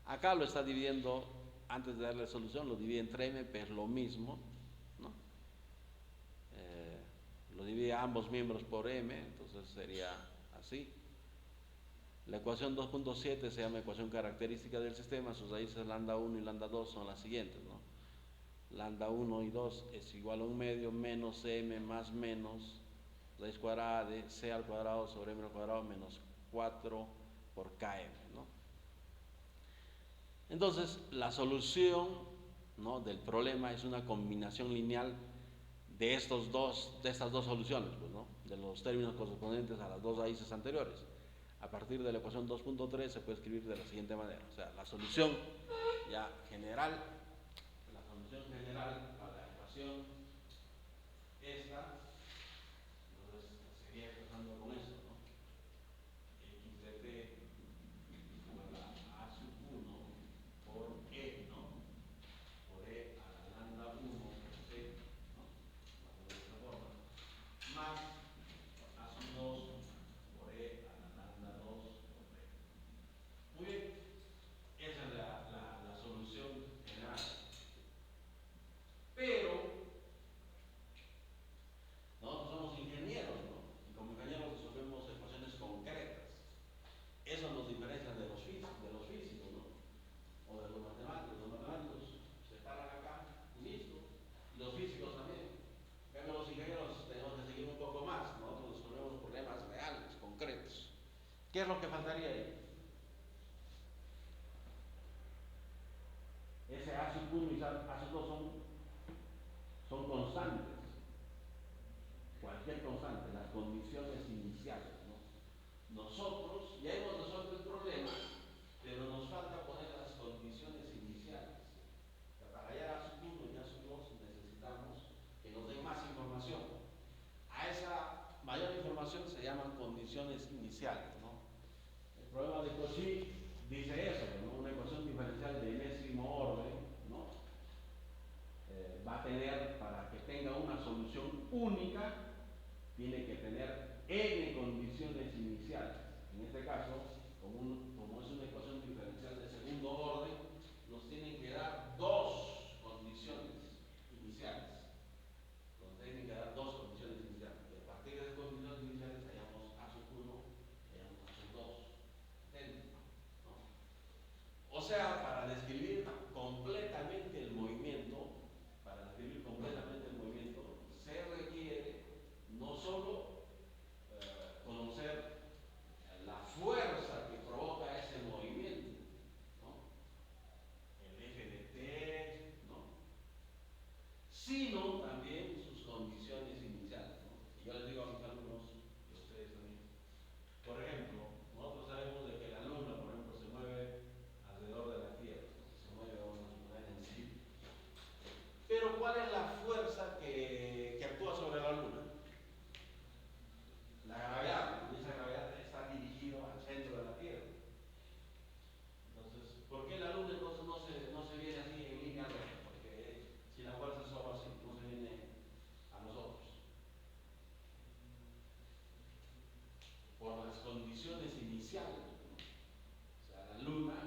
Acá lo está dividiendo, antes de darle solución, lo divide entre m, pero es lo mismo, ¿no? Lo divide a ambos miembros por m, entonces sería así. La ecuación 2.7 se llama ecuación característica del sistema, sus raíces lambda 1 y lambda 2 son las siguientes, ¿no? Lambda 1 y 2 es igual a 1 medio menos m más menos raíz cuadrada de c al cuadrado sobre m al cuadrado menos 4 por km, ¿no? Entonces, la solución, ¿no?, del problema es una combinación lineal de estas dos soluciones, pues, ¿no?, de los términos correspondientes a las dos raíces anteriores. A partir de la ecuación 2.3 se puede escribir de la siguiente manera. O sea, la solución ya general, la solución general a la ecuación esta, entonces sería expresando con esto, ¿no? X de t igual a sub 1 por e, ¿no? Por e a la lambda 1 por c, ¿no? De esta forma, más a sub 2 por e a la lambda 2 por b. Muy bien, esa es la solución general. Pero nosotros somos ingenieros, ¿no? Y como ingenieros resolvemos ecuaciones concretas. Eso nos diferencia de los físicos, ¿no? O de los matemáticos. Los matemáticos se paran acá y listo. Y los físicos también. En cambio, los ingenieros tenemos que seguir un poco más. Nosotros resolvemos problemas reales, concretos. ¿Qué es lo que faltaría ahí? Ese A sub 1 y A sub 2 son constantes. Cualquier constante, las condiciones iniciales, ¿no? Nosotros ya hemos resuelto el problema, pero nos falta poner las condiciones iniciales. O sea, para hallar A sub 1 y A sub 2 necesitamos que nos den más información. A esa mayor información se llaman condiciones iniciales, ¿no? El problema de Cauchy dice eso, ¿no? Una ecuación diferencial de enésimo orden, ¿no? Va a tener, para que tenga una solución única, tiene que tener n condiciones iniciales. En este caso, como es una ecuación diferencial de segundo orden, nos tienen que dar dos condiciones iniciales. Nos tienen que dar dos condiciones iniciales. Y a partir de esas condiciones iniciales hallamos A sub 1, hallamos A sub 2. ¿Entienden? ¿No? O sea, para describir completamente el movimiento, se requiere no solo conocer la fuerza que provoca ese movimiento, ¿no?, el eje de t, ¿no?, sino también sus condiciones iniciales, ¿no? Y yo les digo a mis alumnos, y a ustedes también, por ejemplo, nosotros sabemos de que la luna, por ejemplo, se mueve alrededor de la Tierra, ¿no?, se mueve, vamos a suponer, en sí. Pero ¿cuál es la fuerza que actúa sobre la luna? La gravedad, ¿no? Y esa gravedad está dirigida al centro de la Tierra. Entonces, ¿por qué la luna entonces no se viene así en línea recta? Porque si la fuerza es solo así, no se viene a nosotros. Por las condiciones iniciales, ¿no? O sea, la luna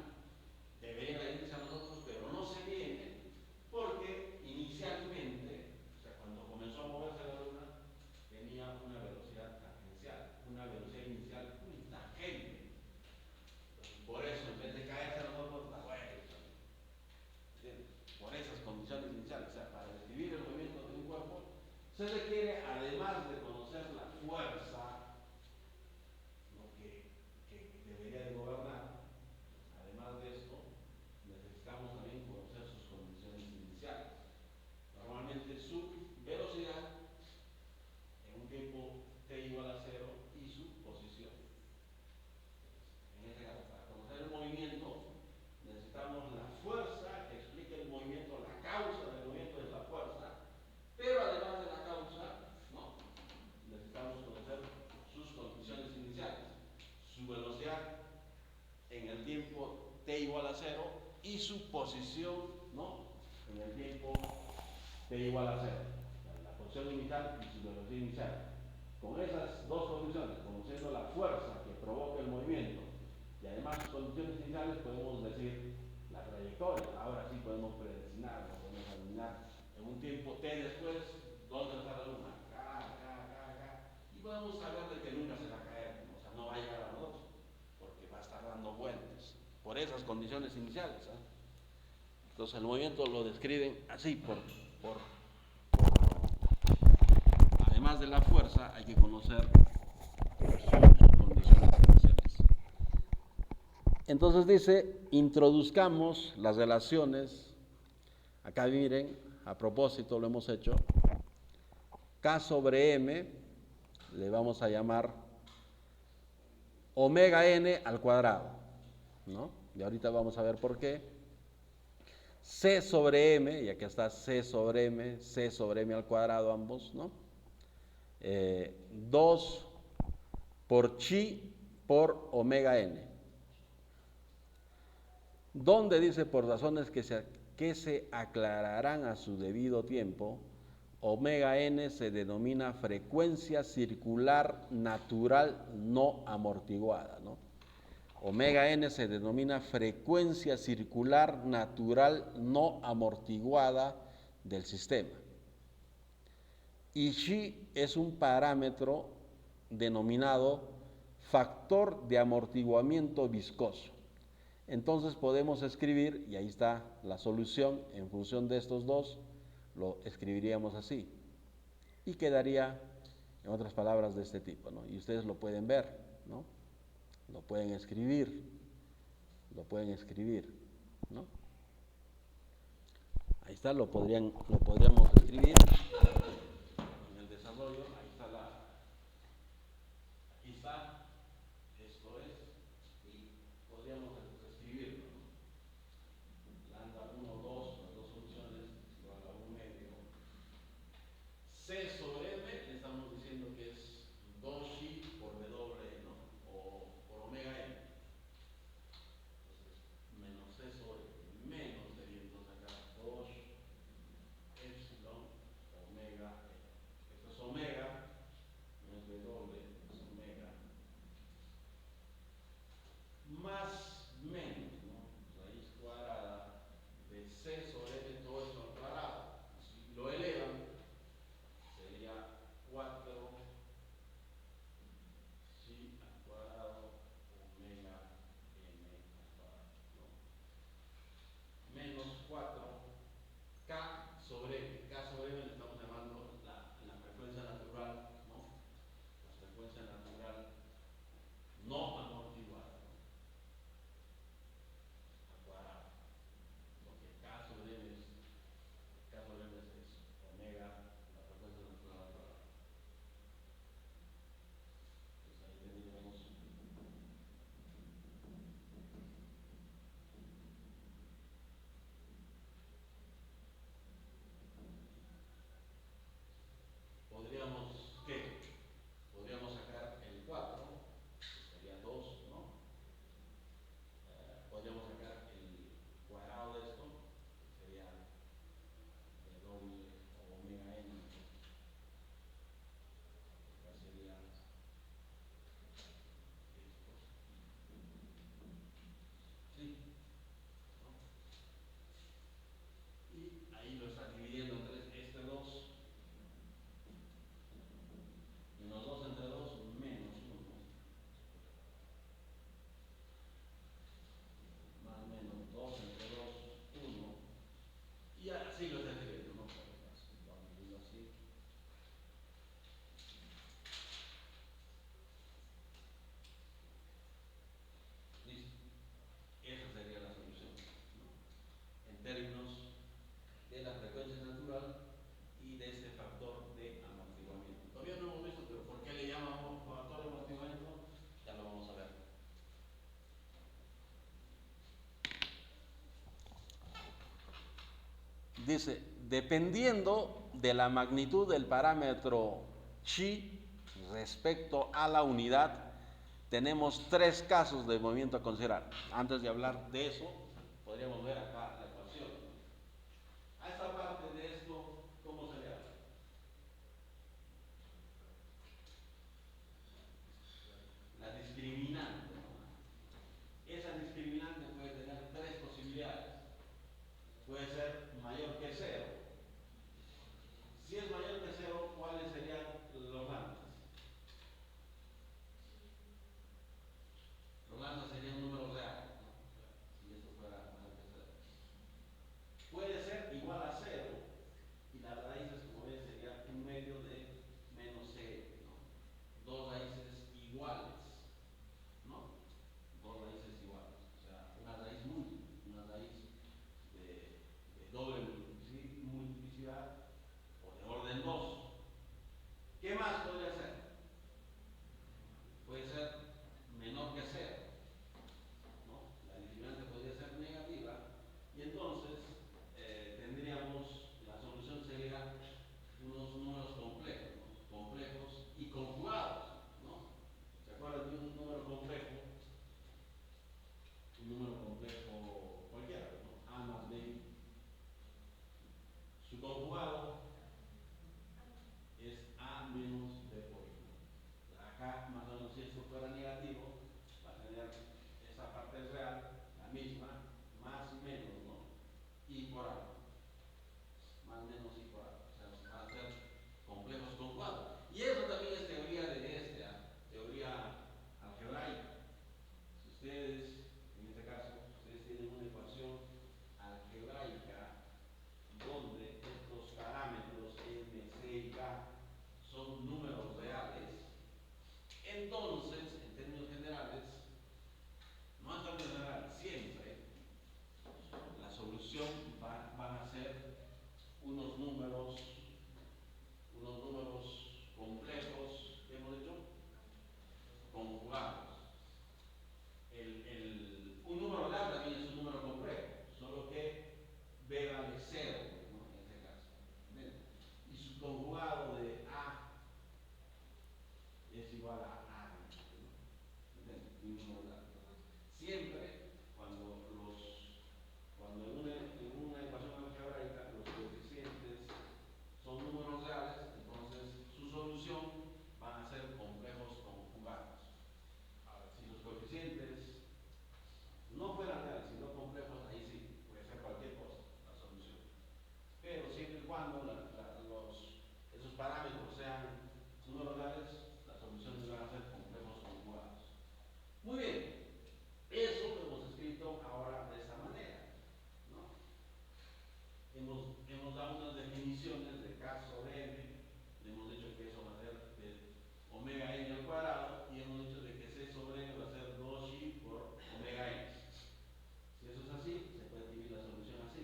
debería venirse a nosotros, pero no se viene porque inicialmente, o sea, cuando comenzó a moverse la luna, tenía una velocidad tangencial, una velocidad inicial tangente. Entonces, por eso, en vez de caerse a nosotros, la vuelta. ¿Entiendes? Por esas condiciones iniciales. O sea, para describir el movimiento de un cuerpo, se requiere, además de conocer la fuerza, ¿no?, que debería de gobernar, además de esto, necesitamos y su posición, ¿no?, en el tiempo t igual a 0. La posición inicial y su velocidad inicial. Con esas dos condiciones, conociendo la fuerza que provoca el movimiento y además sus condiciones iniciales, podemos decir la trayectoria. Ahora sí podemos predestinar, podemos adivinar en un tiempo t después dónde está la luna, acá, y podemos saber de que nunca se va a caer, o sea, no va a llegar a nosotros, porque va a estar dando vueltas por esas condiciones iniciales, ¿eh? Entonces el movimiento lo describen así, además de la fuerza, hay que conocer sus condiciones iniciales. Entonces dice, introduzcamos las relaciones. Acá miren, a propósito lo hemos hecho. K sobre M le vamos a llamar omega n al cuadrado, ¿no? Y ahorita vamos a ver por qué. C sobre M, y aquí está C sobre M al cuadrado ambos, ¿no? 2 por chi por omega n. Donde dice, por razones que se aclararán a su debido tiempo, omega n se denomina frecuencia circular natural no amortiguada, ¿no? Omega n se denomina frecuencia circular natural no amortiguada del sistema. Y chi es un parámetro denominado factor de amortiguamiento viscoso. Entonces podemos escribir, y ahí está la solución, en función de estos dos, lo escribiríamos así. Y quedaría, en otras palabras, de este tipo, ¿no? Y ustedes lo pueden ver, ¿no? Lo pueden escribir, ¿no? Ahí está, lo podríamos escribir en el desarrollo. Aquí está, esto es, y podríamos escribirlo, ¿no? Lambda 1, 2, las dos soluciones, igual a 1 medio. C sobre M, le estamos diciendo que es 2chi por W, ¿no? O por omega n. Menos C sobre menos sería entonces acá 2 epsilon omega n. Esto es omega, no es W, es omega. Más menos, ¿no? Raíz cuadrada de C sobre M, todo esto al cuadrado. Si lo elevan, sería 4 chi al cuadrado omega n al cuadrado, ¿no? Menos 4 K sobre M. K sobre M le estamos llamando la frecuencia natural, ¿no? La frecuencia natural no amortiguada, ¿no? Al cuadrado. Porque K sobre M es omega, la frecuencia natural al cuadrado. Entonces ahí tendríamos podríamos, ¿qué? Podríamos sacar el 4, que sería 2, ¿no? Podríamos sacar el cuadrado de esto, que sería W o omega n. Acá sería esto. ¿Sí? ¿No? Y ahí lo está dividiendo entre este 2 menos 2 entre 2 menos 1 más menos 2 entre 2, 1, y así lo está escribiendo, ¿no? Vamos a escribirlo así. Listo. Esa sería la solución, ¿no? En términos de la frecuencia natural y de este factor de amortiguamiento. Todavía no hemos visto, pero ¿por qué le llamamos factor de amortiguamiento? Ya lo vamos a ver. Dice, dependiendo de la magnitud del parámetro chi respecto a la unidad, tenemos 3 casos de movimiento a considerar. Antes de hablar de eso, podríamos podríamos ver acá la ecuación. A esta parte de esto, ¿cómo se llama? La discriminante, ¿no? Esa discriminante puede tener tres posibilidades. Puede ser mayor que cero. Si es mayor que cero, ¿cuáles serían los lambdas? Los lambdas serían números reales, ¿no? Si esto fuera mayor que cero. Puede ser igual a cero, y las raíces, como ven, sería un medio de menos c, ¿no? Dos raíces iguales, ¿no? Dos raíces iguales, o sea, una raíz múltiple, una raíz de doble multiplicidad o de orden 2. ¿Qué más podría ser? Puede ser menor que cero, ¿no? La discriminante podría ser negativa y entonces tendríamos, la solución sería unos números complejos, ¿no? Complejos y conjugados, ¿no? ¿Se acuerdan de un número complejo? Un número complejo cualquiera, ¿no? A más B. Su conjugado es A menos B por 1. Acá, más o menos, si esto fuera negativo, va a tener esa parte real, la misma, más menos, ¿no? Y por A. Más menos y por A. O sea, va a ser complejos conjugados. Y eso también es teoría de teoría algebraica. Si ustedes, en este caso, ustedes tienen una ecuación algebraica donde estos parámetros M, C y K son números reales, entonces, en términos generales, no en términos generales, siempre la solución van a ser unos números complejos, ¿qué hemos dicho? Conjugados. Un número real también es un número complejo, solo que B vale 0, ¿no? En este caso. ¿Ven? Y su conjugado de A es igual a A, ¿no? ¿Ven? Y un número real. Siempre, cuando en una ecuación algebraica los coeficientes son números reales, entonces su solución van a ser complejos conjugados. Ahora, si los coeficientes no fueran reales, sino complejos, ahí sí, puede ser cualquier cosa la solución. Pero siempre y cuando esos parámetros sean números reales, las soluciones van a ser complejos conjugados. Muy bien, eso lo hemos escrito ahora de esta manera, ¿no? Hemos dado unas definiciones de K sobre M, le hemos dicho que eso va a ser de omega n al cuadrado y hemos dicho de que C sobre N va a ser 2i por omega n. Si eso es así, se puede escribir la solución así.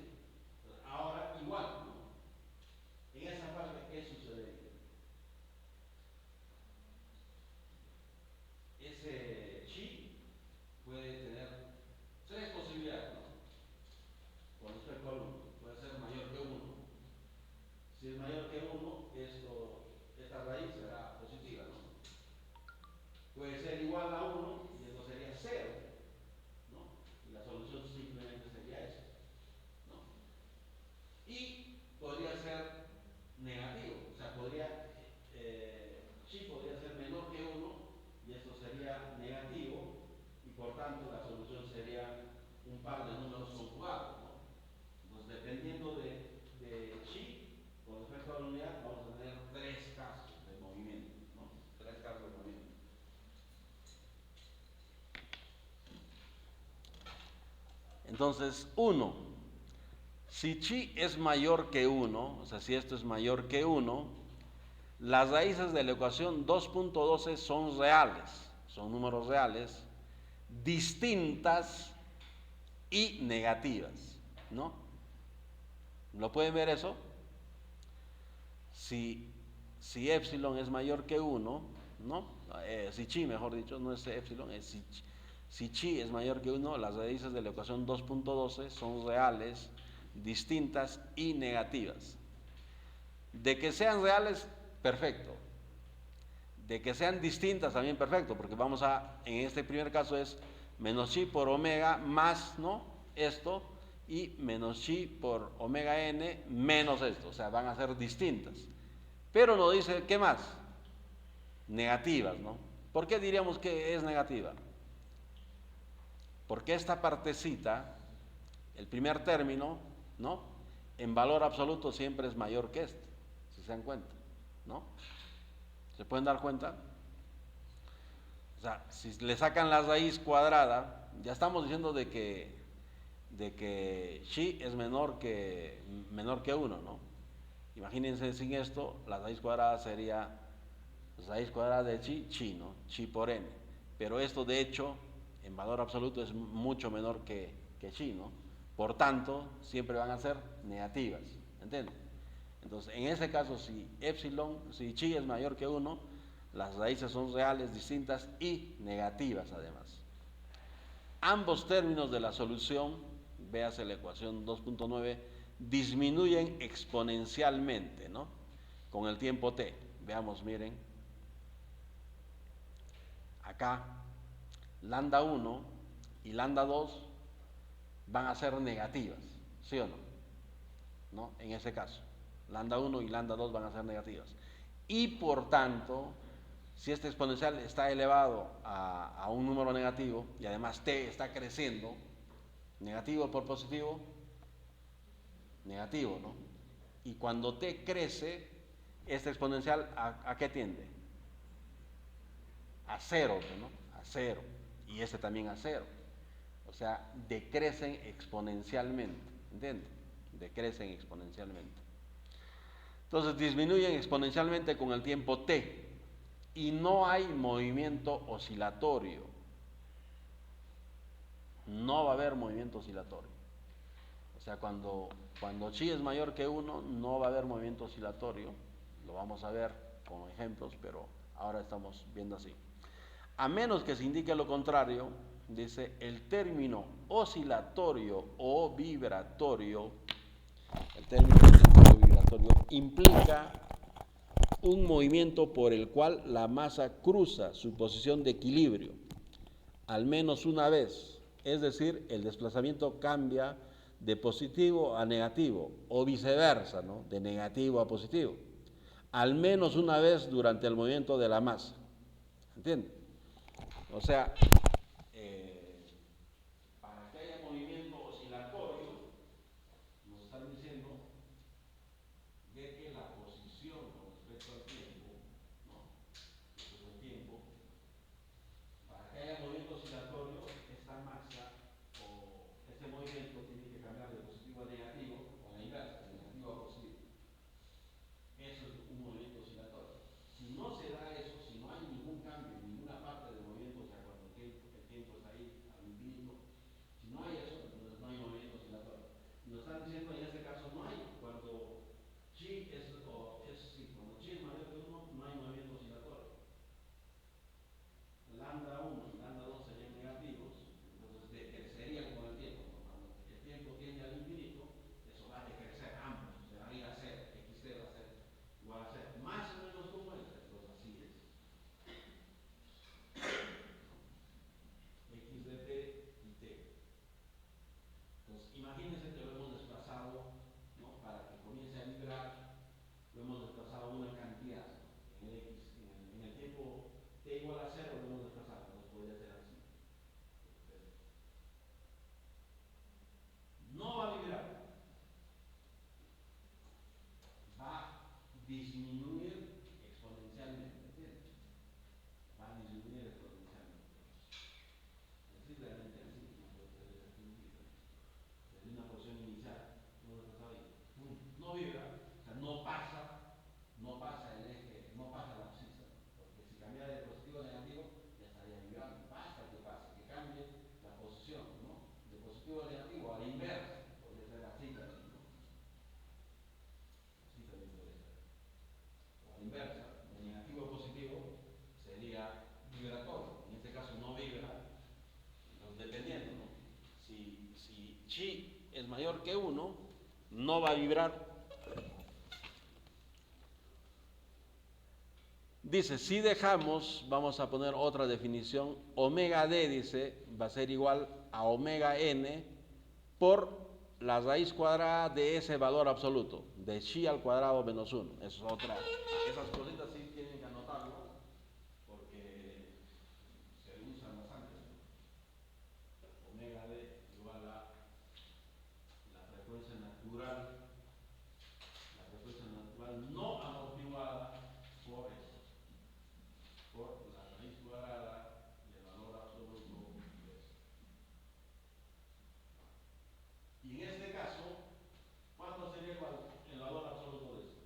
Entonces, ahora, igual, ¿no? En esa parte, ¿qué sucedería? Ese chi puede tener tres posibilidades, ¿no? Con respecto al 1. Puede ser mayor que 1. Si es mayor que 1, esta raíz será positiva, ¿no? Puede ser igual a 1 y esto sería 0, ¿no? Y la solución simplemente sería eso, ¿no? Y podría ser negativo, o sea, chi podría ser menor que 1 y esto sería negativo y por tanto la solución sería un par de números conjugados, ¿no? Entonces, dependiendo de chi, con respecto a la unidad, vamos a tener tres casos de movimiento, ¿no? Tres casos de movimiento. Entonces, 1. Si chi es mayor que 1, o sea, si esto es mayor que 1, las raíces de la ecuación 2.12 son reales, son números reales, distintas y negativas, ¿no? ¿Lo pueden ver eso? Si epsilon es mayor que 1, ¿no? Si chi, mejor dicho, no es epsilon, es si chi es mayor que 1, las raíces de la ecuación 2.12 son reales, distintas y negativas. De que sean reales, perfecto. De que sean distintas también, perfecto, porque en este primer caso es menos chi por omega más, ¿no? Esto, y menos chi por omega n menos esto, o sea, van a ser distintas. Pero nos dice, ¿qué más? Negativas, ¿no? ¿Por qué diríamos que es negativa? Porque esta partecita, el primer término, ¿no? En valor absoluto siempre es mayor que este, si se dan cuenta, ¿no? ¿Se pueden dar cuenta? O sea, si le sacan la raíz cuadrada, ya estamos diciendo de que chi es menor que 1, ¿no? Imagínense sin esto, la raíz cuadrada sería raíz cuadrada de chi, ¿no? Chi por n. Pero esto de hecho, en valor absoluto, es mucho menor que chi, ¿no? Por tanto, siempre van a ser negativas, ¿entienden? Entonces, en ese caso, si chi es mayor que 1, las raíces son reales, distintas y negativas además. Ambos términos de la solución, véase la ecuación 2.9, disminuyen exponencialmente, ¿no? Con el tiempo t. Veamos, miren. Acá, lambda 1 y lambda 2 van a ser negativas, ¿sí o no? ¿No? En ese caso, lambda 1 y lambda 2 van a ser negativas. Y por tanto, si este exponencial está elevado a un número negativo y además t está creciendo, negativo por positivo, negativo, ¿no? Y cuando t crece, este exponencial ¿a qué tiende? A 0, ¿no? A 0. Y este también a 0. O sea, decrecen exponencialmente, ¿entienden? Decrecen exponencialmente. Entonces disminuyen exponencialmente con el tiempo t y no hay movimiento oscilatorio. No va a haber movimiento oscilatorio. O sea, cuando chi es mayor que 1, no va a haber movimiento oscilatorio. Lo vamos a ver con ejemplos, pero ahora estamos viendo así. A menos que se indique lo contrario, dice el término oscilatorio o vibratorio, implica un movimiento por el cual la masa cruza su posición de equilibrio al menos una vez, es decir, el desplazamiento cambia de positivo a negativo o viceversa, ¿no? De negativo a positivo, al menos una vez durante el movimiento de la masa, ¿entienden? O sea, para que haya movimiento oscilatorio, nos están diciendo de que la posición con respecto al tiempo, ¿no? Respecto al tiempo, para que haya movimiento oscilatorio, esta masa o este movimiento tiene que cambiar de positivo a negativo o la inversa, de negativo a positivo. Eso es un movimiento oscilatorio. Si no se da eso, si no hay ningún cambio en ninguna parte del movimiento, o sea, cuando el tiempo está ahí al infinito, si no hay eso, entonces no hay movimiento oscilatorio. Nos están diciendo en este caso no hay, cuando chi es mayor que 1, no hay movimiento oscilatorio. Lambda 1 y lambda 2 serían negativos, entonces decrecerían con el tiempo, ¿no? Cuando el tiempo tiende al infinito, eso va a decrecer ambos, se va a ir a 0, xt va a ser igual a 0, más o menos como es, entonces así es. X de t y t. Entonces imagínense que lo hemos desplazado, ¿no? Para que comience a vibrar, lo hemos desplazado una cantidad, ¿no? En el tiempo t igual a 0 lo hemos desplazado, entonces podría ser así. No va a vibrar, va a disminuir exponencialmente, ¿entiendes? Va a disminuir exponencialmente. Es realmente así, no puede ser esa significa. Desde una posición inicial, no vibra, o sea, no pasa el eje, no pasa la abscisa, porque si cambia de positivo a negativo, ya estaría vibrando. Basta que pase, que cambie la posición, ¿no? De positivo a negativo a la inversa, podría ser así también, ¿no? Así también puede ser. O a la inversa, de negativo a positivo, sería vibratorio. En este caso no vibra, entonces dependiendo, ¿no? Si chi es mayor que 1, no va a vibrar. Dice, si dejamos, vamos a poner otra definición, omega d, dice, va a ser igual a omega n por la raíz cuadrada de ese valor absoluto, de chi al cuadrado menos 1. Eso es otra. Esas cositas sí tienen que anotarlo porque se usan bastante. Omega d igual a la frecuencia natural no amortiguada por esto, por la raíz cuadrada del valor absoluto de esto. Y en este caso, ¿cuánto sería el valor absoluto de esto?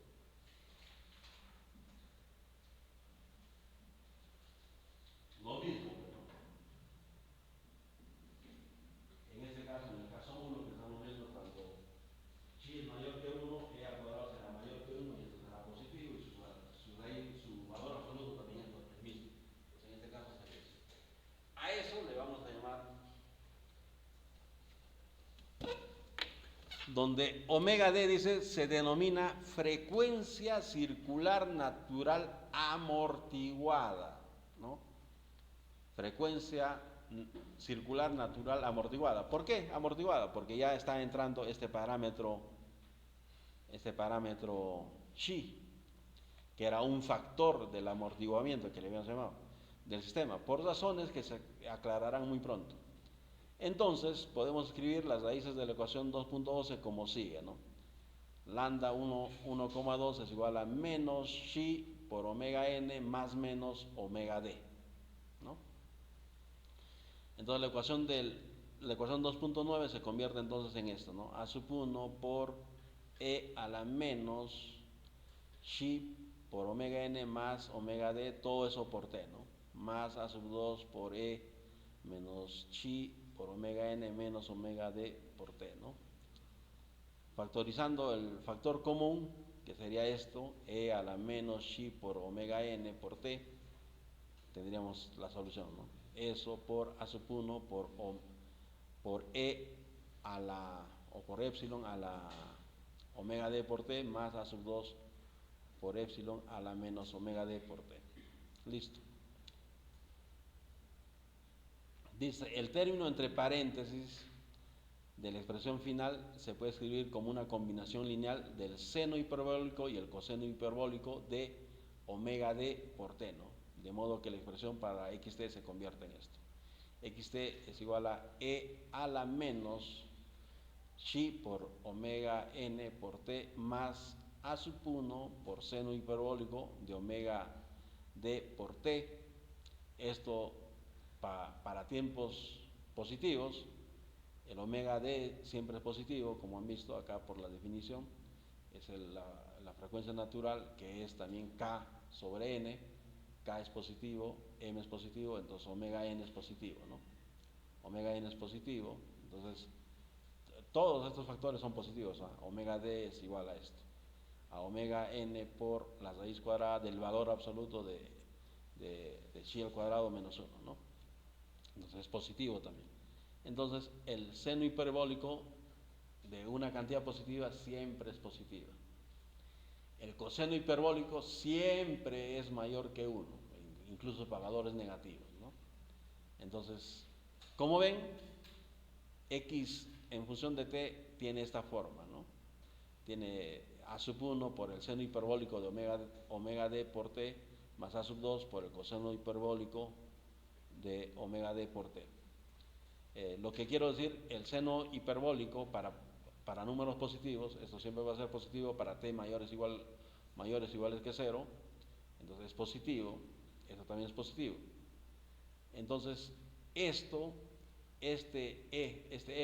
Lo mismo, ¿no? En este caso, en el caso 1 que estamos viendo, cuando chi es mayor que 1, e al cuadrado será mayor que 1 y esto será positivo y su valor absoluto también es el mismo. Pues en este caso sería eso. A eso le vamos a llamar, donde omega d dice se denomina frecuencia circular natural amortiguada, ¿no? Frecuencia circular natural amortiguada. ¿Por qué amortiguada? Porque ya está entrando este parámetro chi, que era un factor del amortiguamiento que le habíamos llamado del sistema, por razones que se aclararán muy pronto. Entonces podemos escribir las raíces de la ecuación 2.12 como sigue, ¿no? Lambda 1,2 es igual a menos chi por omega n más menos omega d, ¿no? Entonces la ecuación 2.9 se convierte entonces en esto, ¿no? A sub 1 por e a la menos chi por omega n más omega d, todo eso por t, ¿no? Más a sub 2 por e menos chi por omega n menos omega d por t, ¿no? Factorizando el factor común, que sería esto, e a la menos chi por omega n por t, tendríamos la solución, ¿no? Eso por a sub 1 por e a la, o por epsilon a la omega d por t más a sub 2 por epsilon a la menos omega d por t. Listo. Dice, el término entre paréntesis de la expresión final se puede escribir como una combinación lineal del seno hiperbólico y el coseno hiperbólico de omega d por t, ¿no? De modo que la expresión para xt se convierte en esto. Xt es igual a e a la menos chi por omega n por t más a sub 1 por seno hiperbólico de omega d por t. Esto para tiempos positivos, el omega d siempre es positivo, como han visto acá por la definición, es la frecuencia natural, que es también k sobre n. K es positivo, m es positivo, entonces omega n es positivo, ¿no? Omega n es positivo, entonces todos estos factores son positivos, ¿no? Omega d es igual a esto, a omega n por la raíz cuadrada del valor absoluto de chi al cuadrado menos 1, ¿no? Entonces es positivo también. Entonces el seno hiperbólico de una cantidad positiva siempre es positiva. El coseno hiperbólico siempre es mayor que 1, incluso para valores negativos, ¿no? Entonces, como ven, x en función de t tiene esta forma, ¿no? Tiene a sub 1 por el seno hiperbólico de omega d por t más a sub 2 por el coseno hiperbólico de omega d por t. Lo que quiero decir, el seno hiperbólico para números positivos, esto siempre va a ser positivo para t mayores iguales que 0, entonces es positivo, esto también es positivo. Entonces, este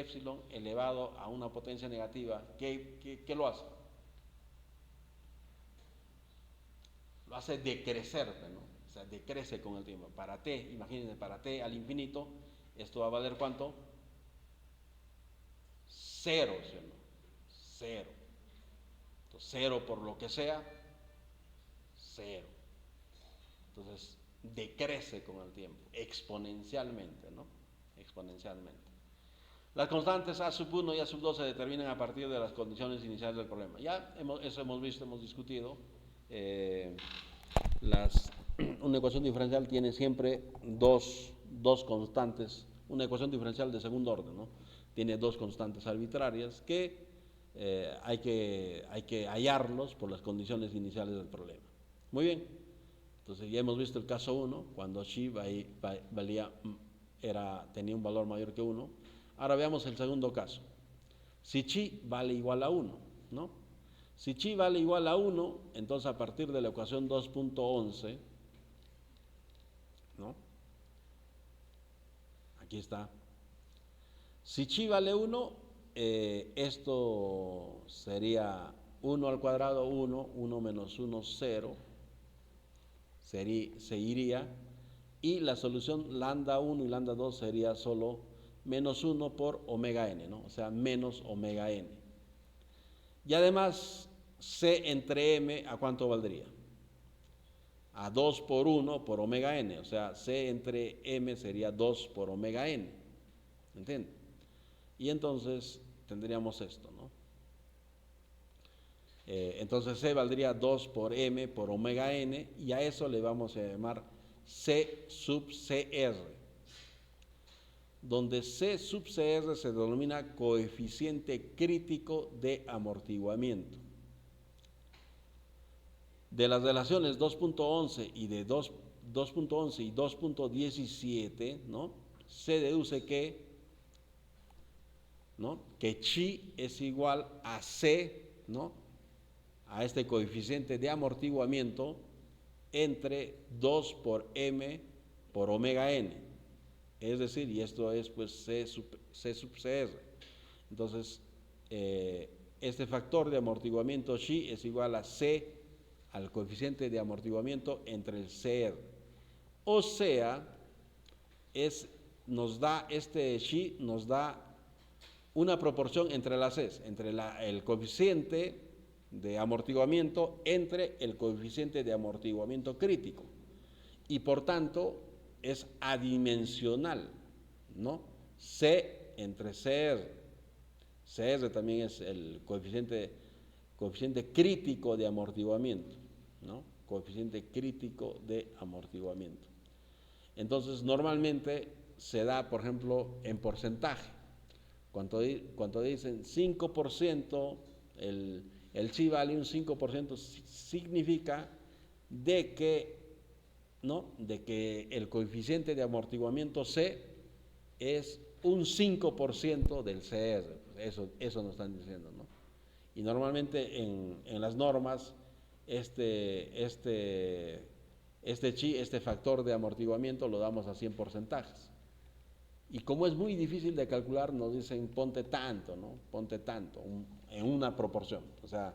epsilon elevado a una potencia negativa, ¿qué lo hace? Lo hace decrecer, ¿no? O sea, decrece con el tiempo. Para t, imagínense, para t al infinito, esto va a valer ¿cuánto? 0, ¿sí o no? 0. Entonces, 0 por lo que sea, 0. Entonces, decrece con el tiempo, exponencialmente, ¿no? Exponencialmente. Las constantes a sub 1 y a sub 2 se determinan a partir de las condiciones iniciales del problema. Ya eso hemos visto, hemos discutido. Una ecuación diferencial tiene siempre dos constantes, una ecuación diferencial de segundo orden, ¿no? tiene dos constantes arbitrarias que hay que hallarlos por las condiciones iniciales del problema. Muy bien, entonces ya hemos visto el caso 1, cuando chi tenía un valor mayor que 1. Ahora veamos el segundo caso. Si chi vale igual a 1, ¿no? Si chi vale igual a 1, entonces a partir de la ecuación 2.11, ¿no? Aquí está. Si chi vale 1, esto sería 1 al cuadrado, 1, 1 menos 1, 0, se iría, y la solución lambda 1 y lambda 2 sería solo menos 1 por omega n, ¿no? O sea, menos omega n. Y además, C entre M, ¿a cuánto valdría? A 2 por 1 por omega n, o sea, C entre M sería 2 por omega n, ¿entiendes? Y entonces tendríamos esto, ¿no? Entonces C valdría 2 por M por omega n, y a eso le vamos a llamar C sub CR, donde C sub CR se denomina coeficiente crítico de amortiguamiento. De las relaciones 2.11 y de 2.11 y 2.17, ¿no? Se deduce que, ¿no?, que chi es igual a C, ¿no?, a este coeficiente de amortiguamiento entre 2 por M por omega n. Es decir, y esto es pues C sub CR. Entonces, este factor de amortiguamiento chi es igual a C al coeficiente de amortiguamiento entre el CR. O sea, este chi nos da una proporción entre las Cs, entre el coeficiente de amortiguamiento entre el coeficiente de amortiguamiento crítico, y por tanto es adimensional, ¿no? C entre CR. CR también es el coeficiente crítico de amortiguamiento, ¿no? Coeficiente crítico de amortiguamiento. Entonces, normalmente se da, por ejemplo, en porcentaje. Cuando dicen 5%, el chi vale un 5%, significa de que, ¿no?, de que el coeficiente de amortiguamiento C es un 5% del CR. Eso nos están diciendo, ¿no? Y normalmente en las normas este factor de amortiguamiento lo damos así en porcentajes. Y como es muy difícil de calcular, nos dicen ponte tanto, ¿no? Ponte tanto, en una proporción. O sea,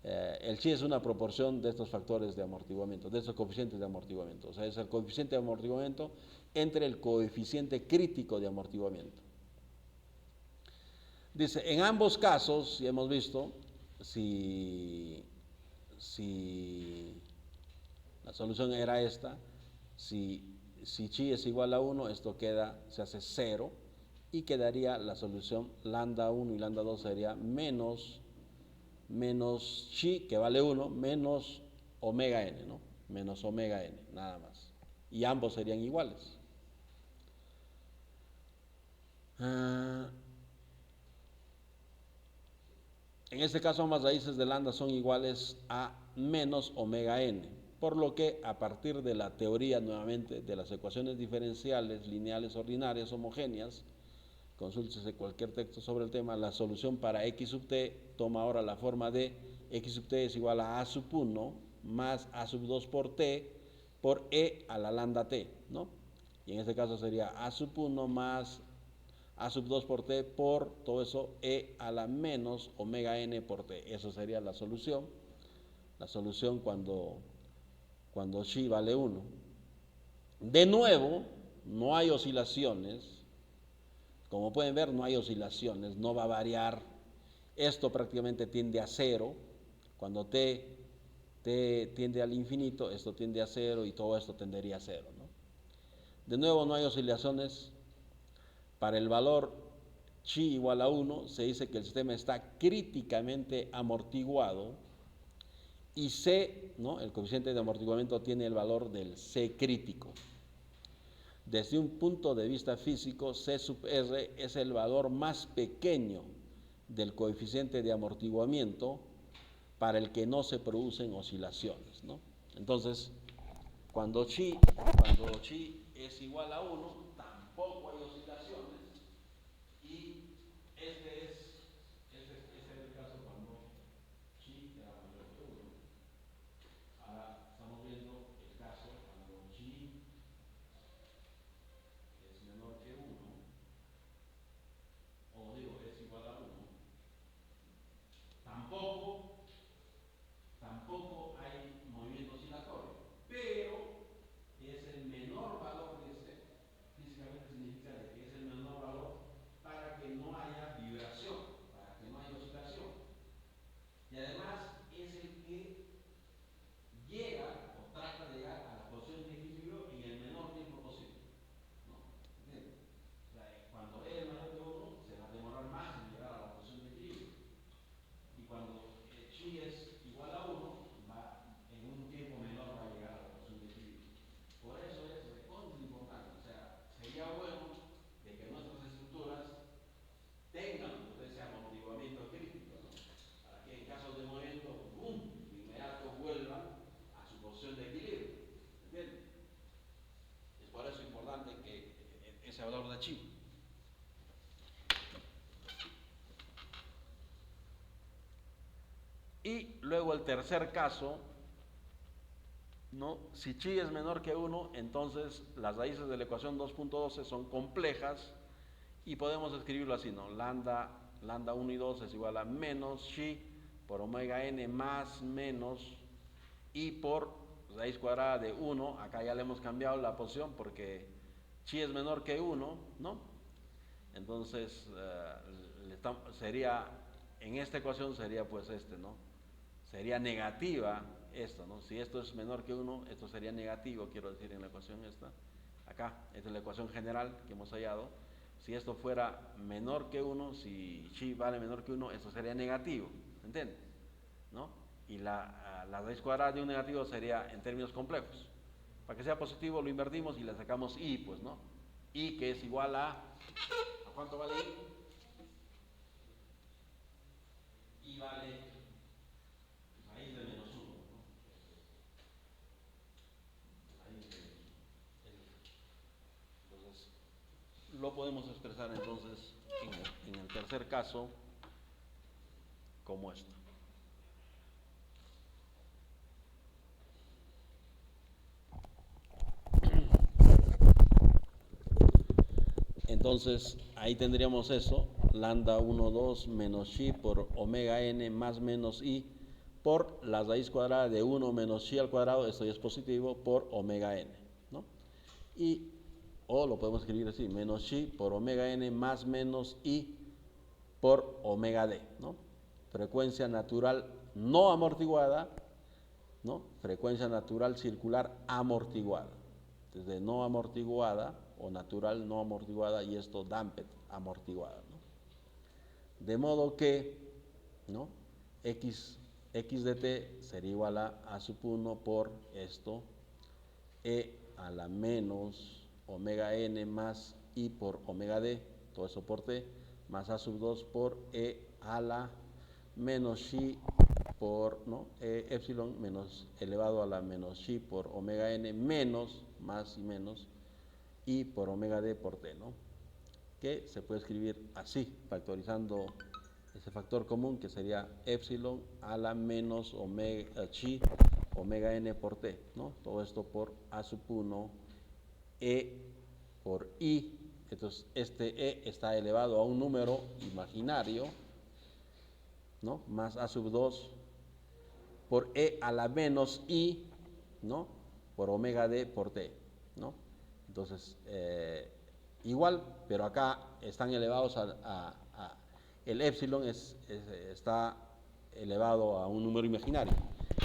el chi es una proporción de estos factores de amortiguamiento, de estos coeficientes de amortiguamiento. O sea, es el coeficiente de amortiguamiento entre el coeficiente crítico de amortiguamiento. Dice, en ambos casos, ya hemos visto, si la solución era esta, si chi es igual a 1, esto se hace 0, y quedaría la solución lambda 1 y lambda 2 sería menos chi, que vale 1, menos omega n, ¿no? Menos omega n, nada más. Y ambos serían iguales. En este caso, ambas raíces de lambda son iguales a menos omega n, por lo que a partir de la teoría, nuevamente, de las ecuaciones diferenciales lineales ordinarias homogéneas, consúltese cualquier texto sobre el tema, la solución para x sub t toma ahora la forma de x sub t es igual a sub 1 más a sub 2 por t por e a la lambda t, ¿no? Y en este caso sería a sub 1 más a sub 2 por t por todo eso e a la menos omega n por t. Eso sería la solución cuando chi vale 1. De nuevo, no hay oscilaciones. Como pueden ver, no hay oscilaciones, no va a variar. Esto prácticamente tiende a 0. Cuando t tiende al infinito, esto tiende a 0 y todo esto tendería a 0, ¿no? De nuevo, no hay oscilaciones. Para el valor chi igual a 1, se dice que el sistema está críticamente amortiguado, y C, ¿no?, el coeficiente de amortiguamiento tiene el valor del C crítico. Desde un punto de vista físico, C sub R es el valor más pequeño del coeficiente de amortiguamiento para el que no se producen oscilaciones, ¿no? Entonces, cuando chi es igual a 1, tampoco hay oscilaciones, y este es el caso cuando chi era mayor que 1. Ahora estamos viendo el caso cuando chi es menor que 1, o digo, es igual a 1, tampoco hay movimiento oscilatorio, pero es el menor valor, dice, físicamente significa de que es el menor valor para que no haya vibración, para que no haya oscilación. Y además es el que llega o trata de llegar a la posición de equilibrio en el menor tiempo posible, ¿no? ¿Entiendes? O sea, cuando E es mayor que 1, se va a demorar más en llegar a la posición de equilibrio. Y cuando chi es igual a 1, en un tiempo menor va a llegar a la posición de equilibrio. Por eso es recontra importante. O sea, sería bueno de que nuestras estructuras tengan pues, ese amortiguamiento crítico, ¿no? Para que en caso de movimiento, ¡boom!, de inmediato vuelvan a su posición de equilibrio. ¿Entiendes? Es por eso importante que ese valor de chi. Y luego el tercer caso, ¿no? Si chi es menor que 1, entonces las raíces de la ecuación 2.12 son complejas y podemos escribirlo así, ¿no? Lambda 1 y 2 es igual a menos chi por omega n más menos i por raíz cuadrada de 1. Acá ya le hemos cambiado la posición porque chi es menor que 1, ¿no? Entonces sería, en esta ecuación sería pues ¿no? Sería negativa esto, ¿no? Si esto es menor que 1, esto sería negativo, quiero decir, en la ecuación esta. Acá, esta es la ecuación general que hemos hallado. Si esto fuera menor que 1, si chi vale menor que 1, esto sería negativo, ¿entiendes? ¿No? Y la raíz cuadrada de un negativo sería en términos complejos. Para que sea positivo lo invertimos y le sacamos i, pues, ¿no? I que es igual ¿a cuánto vale i? I vale raíz de menos 1, ¿no? Raíz de menos 1. Entonces, lo podemos expresar entonces en el tercer caso como esto. Entonces, ahí tendríamos eso, lambda 1, 2 menos chi por omega n más menos i por la raíz cuadrada de 1 menos chi al cuadrado, esto ya es positivo, por omega n, ¿no? Y, o lo podemos escribir así, menos chi por omega n más menos i por omega d, ¿no? Frecuencia natural no amortiguada, ¿no? Frecuencia natural circular amortiguada. Desde no amortiguada o natural no amortiguada y esto damped amortiguada, ¿no? De modo que, ¿no? X de t sería igual a sub 1 por esto, e a la menos omega n más i por omega d, todo eso por t, más a sub 2 por e a la menos chi por, ¿no? Epsilon menos elevado a la menos chi por omega n menos, más y menos, i por omega d por t, ¿no? Que se puede escribir así, factorizando ese factor común que sería epsilon a la menos omega chi omega n por t, ¿no? Todo esto por a sub 1 e por i. Entonces este e está elevado a un número imaginario, ¿no? Más a sub 2 por e a la menos i, ¿no? Por omega d por t, ¿no? Entonces, igual, pero acá están elevados el epsilon está elevado a un número imaginario.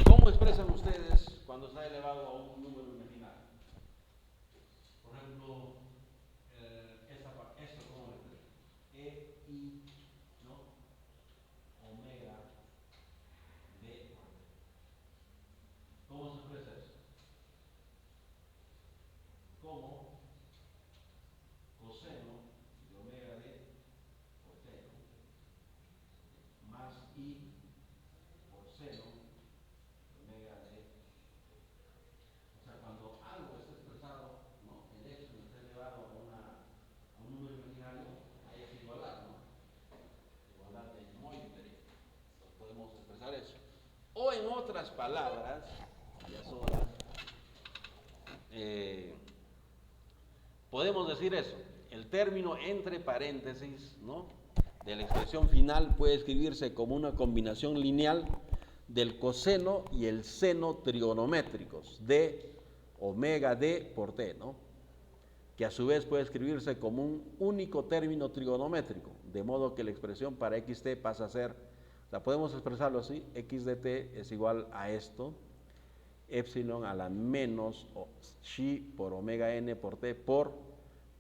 ¿Cómo expresan ustedes cuando está elevado a un número imaginario? Por ejemplo, esto ¿cómo lo expresan? E, I, ¿no? Omega d por t. ¿Cómo se expresa eso? ¿Cómo podemos expresar eso. O en otras palabras, ya es hora, podemos decir eso, el término entre paréntesis, ¿no?, de la expresión final puede escribirse como una combinación lineal del coseno y el seno trigonométricos de omega d por t, ¿no?, que a su vez puede escribirse como un único término trigonométrico, de modo que la expresión para xt pasa a ser, o sea, podemos expresarlo así, x de t es igual a esto, epsilon a la menos chi por omega n por t por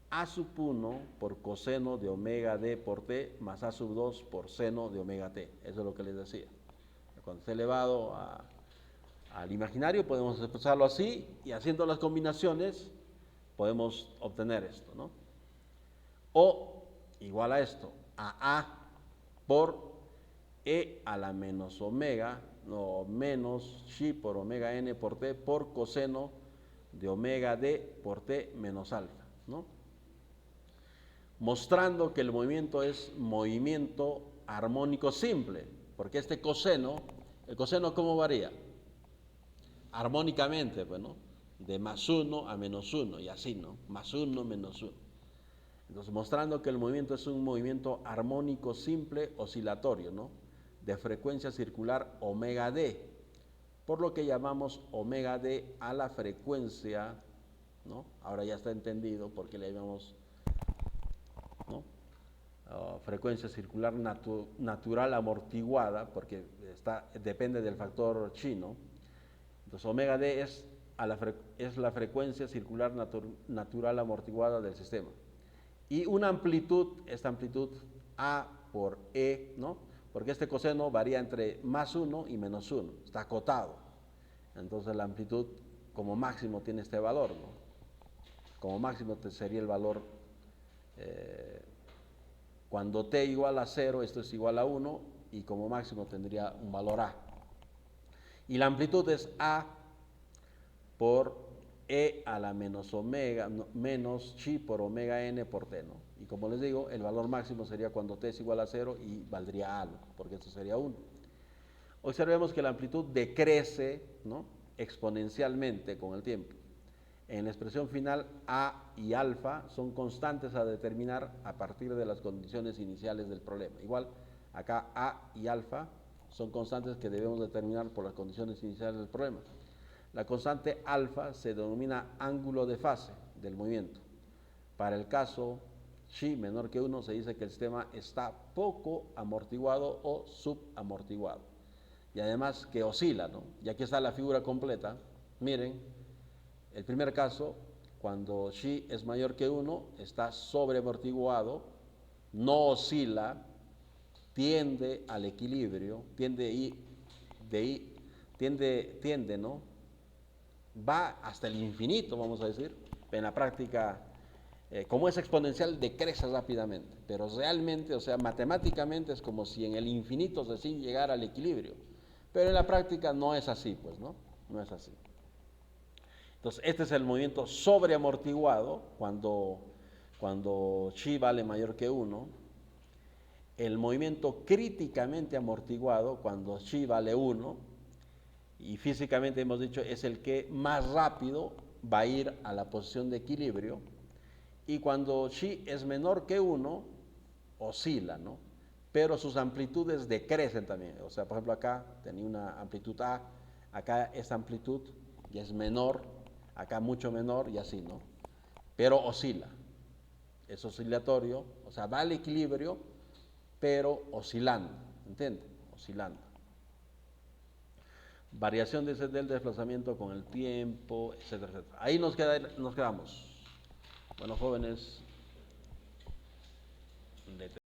a sub 1 por coseno de omega d por t más a sub 2 por seno de omega t. Eso es lo que les decía. Cuando esté elevado al imaginario podemos expresarlo así y haciendo las combinaciones podemos obtener esto, ¿no? O igual a esto, a por e a la menos omega, no, menos chi por omega n por t por coseno de omega d por t menos alfa, ¿no?, mostrando que el movimiento es movimiento armónico simple, porque este coseno, el coseno ¿cómo varía? Armónicamente, pues, ¿no?, de más 1 a menos 1 y así, ¿no?, más 1, menos 1. Entonces, mostrando que el movimiento es un movimiento armónico simple oscilatorio, ¿no?, de frecuencia circular omega d, por lo que llamamos omega d a la frecuencia, ¿no?, ahora ya está entendido por qué le llamamos, ¿no?, frecuencia circular natural amortiguada, porque depende del factor chi, ¿no? Entonces, omega d es la frecuencia circular natural amortiguada del sistema. Y una amplitud, esta amplitud A por E, ¿no?, porque este coseno varía entre más 1 y menos 1, está acotado. Entonces la amplitud como máximo tiene este valor, ¿no? Como máximo sería el valor, cuando t igual a 0, esto es igual a 1, y como máximo tendría un valor A. Y la amplitud es A por E a la menos omega, menos chi por omega n por t, ¿no? Y como les digo, el valor máximo sería cuando t es igual a 0 y valdría A, ¿no?, porque esto sería 1. Observemos que la amplitud decrece, ¿no?, exponencialmente con el tiempo. En la expresión final, A y alfa son constantes a determinar a partir de las condiciones iniciales del problema. Igual, acá A y alfa son constantes que debemos determinar por las condiciones iniciales del problema. La constante alfa se denomina ángulo de fase del movimiento. Para el caso chi menor que 1 se dice que el sistema está poco amortiguado o subamortiguado. Y además que oscila, ¿no? Y aquí está la figura completa. Miren, el primer caso, cuando chi es mayor que 1, está sobreamortiguado, no oscila, tiende al equilibrio, tiende, ¿no?, va hasta el infinito, vamos a decir. En la práctica, como es exponencial, decrece rápidamente, pero realmente, o sea, matemáticamente es como si en el infinito recién llegara al equilibrio, pero en la práctica no es así, pues, ¿no? No es así. Entonces, este es el movimiento sobreamortiguado, cuando chi vale mayor que 1, el movimiento críticamente amortiguado, cuando chi vale 1, y físicamente hemos dicho es el que más rápido va a ir a la posición de equilibrio, y cuando chi es menor que 1, oscila, ¿no?, pero sus amplitudes decrecen también. O sea, por ejemplo, acá tenía una amplitud A, acá esta amplitud ya es menor, acá mucho menor y así, ¿no? Pero oscila, es oscilatorio, o sea, va al equilibrio, pero oscilando, ¿entiende? Oscilando. Variación del desplazamiento con el tiempo, etcétera, etcétera. Ahí nos quedamos. Bueno, jóvenes,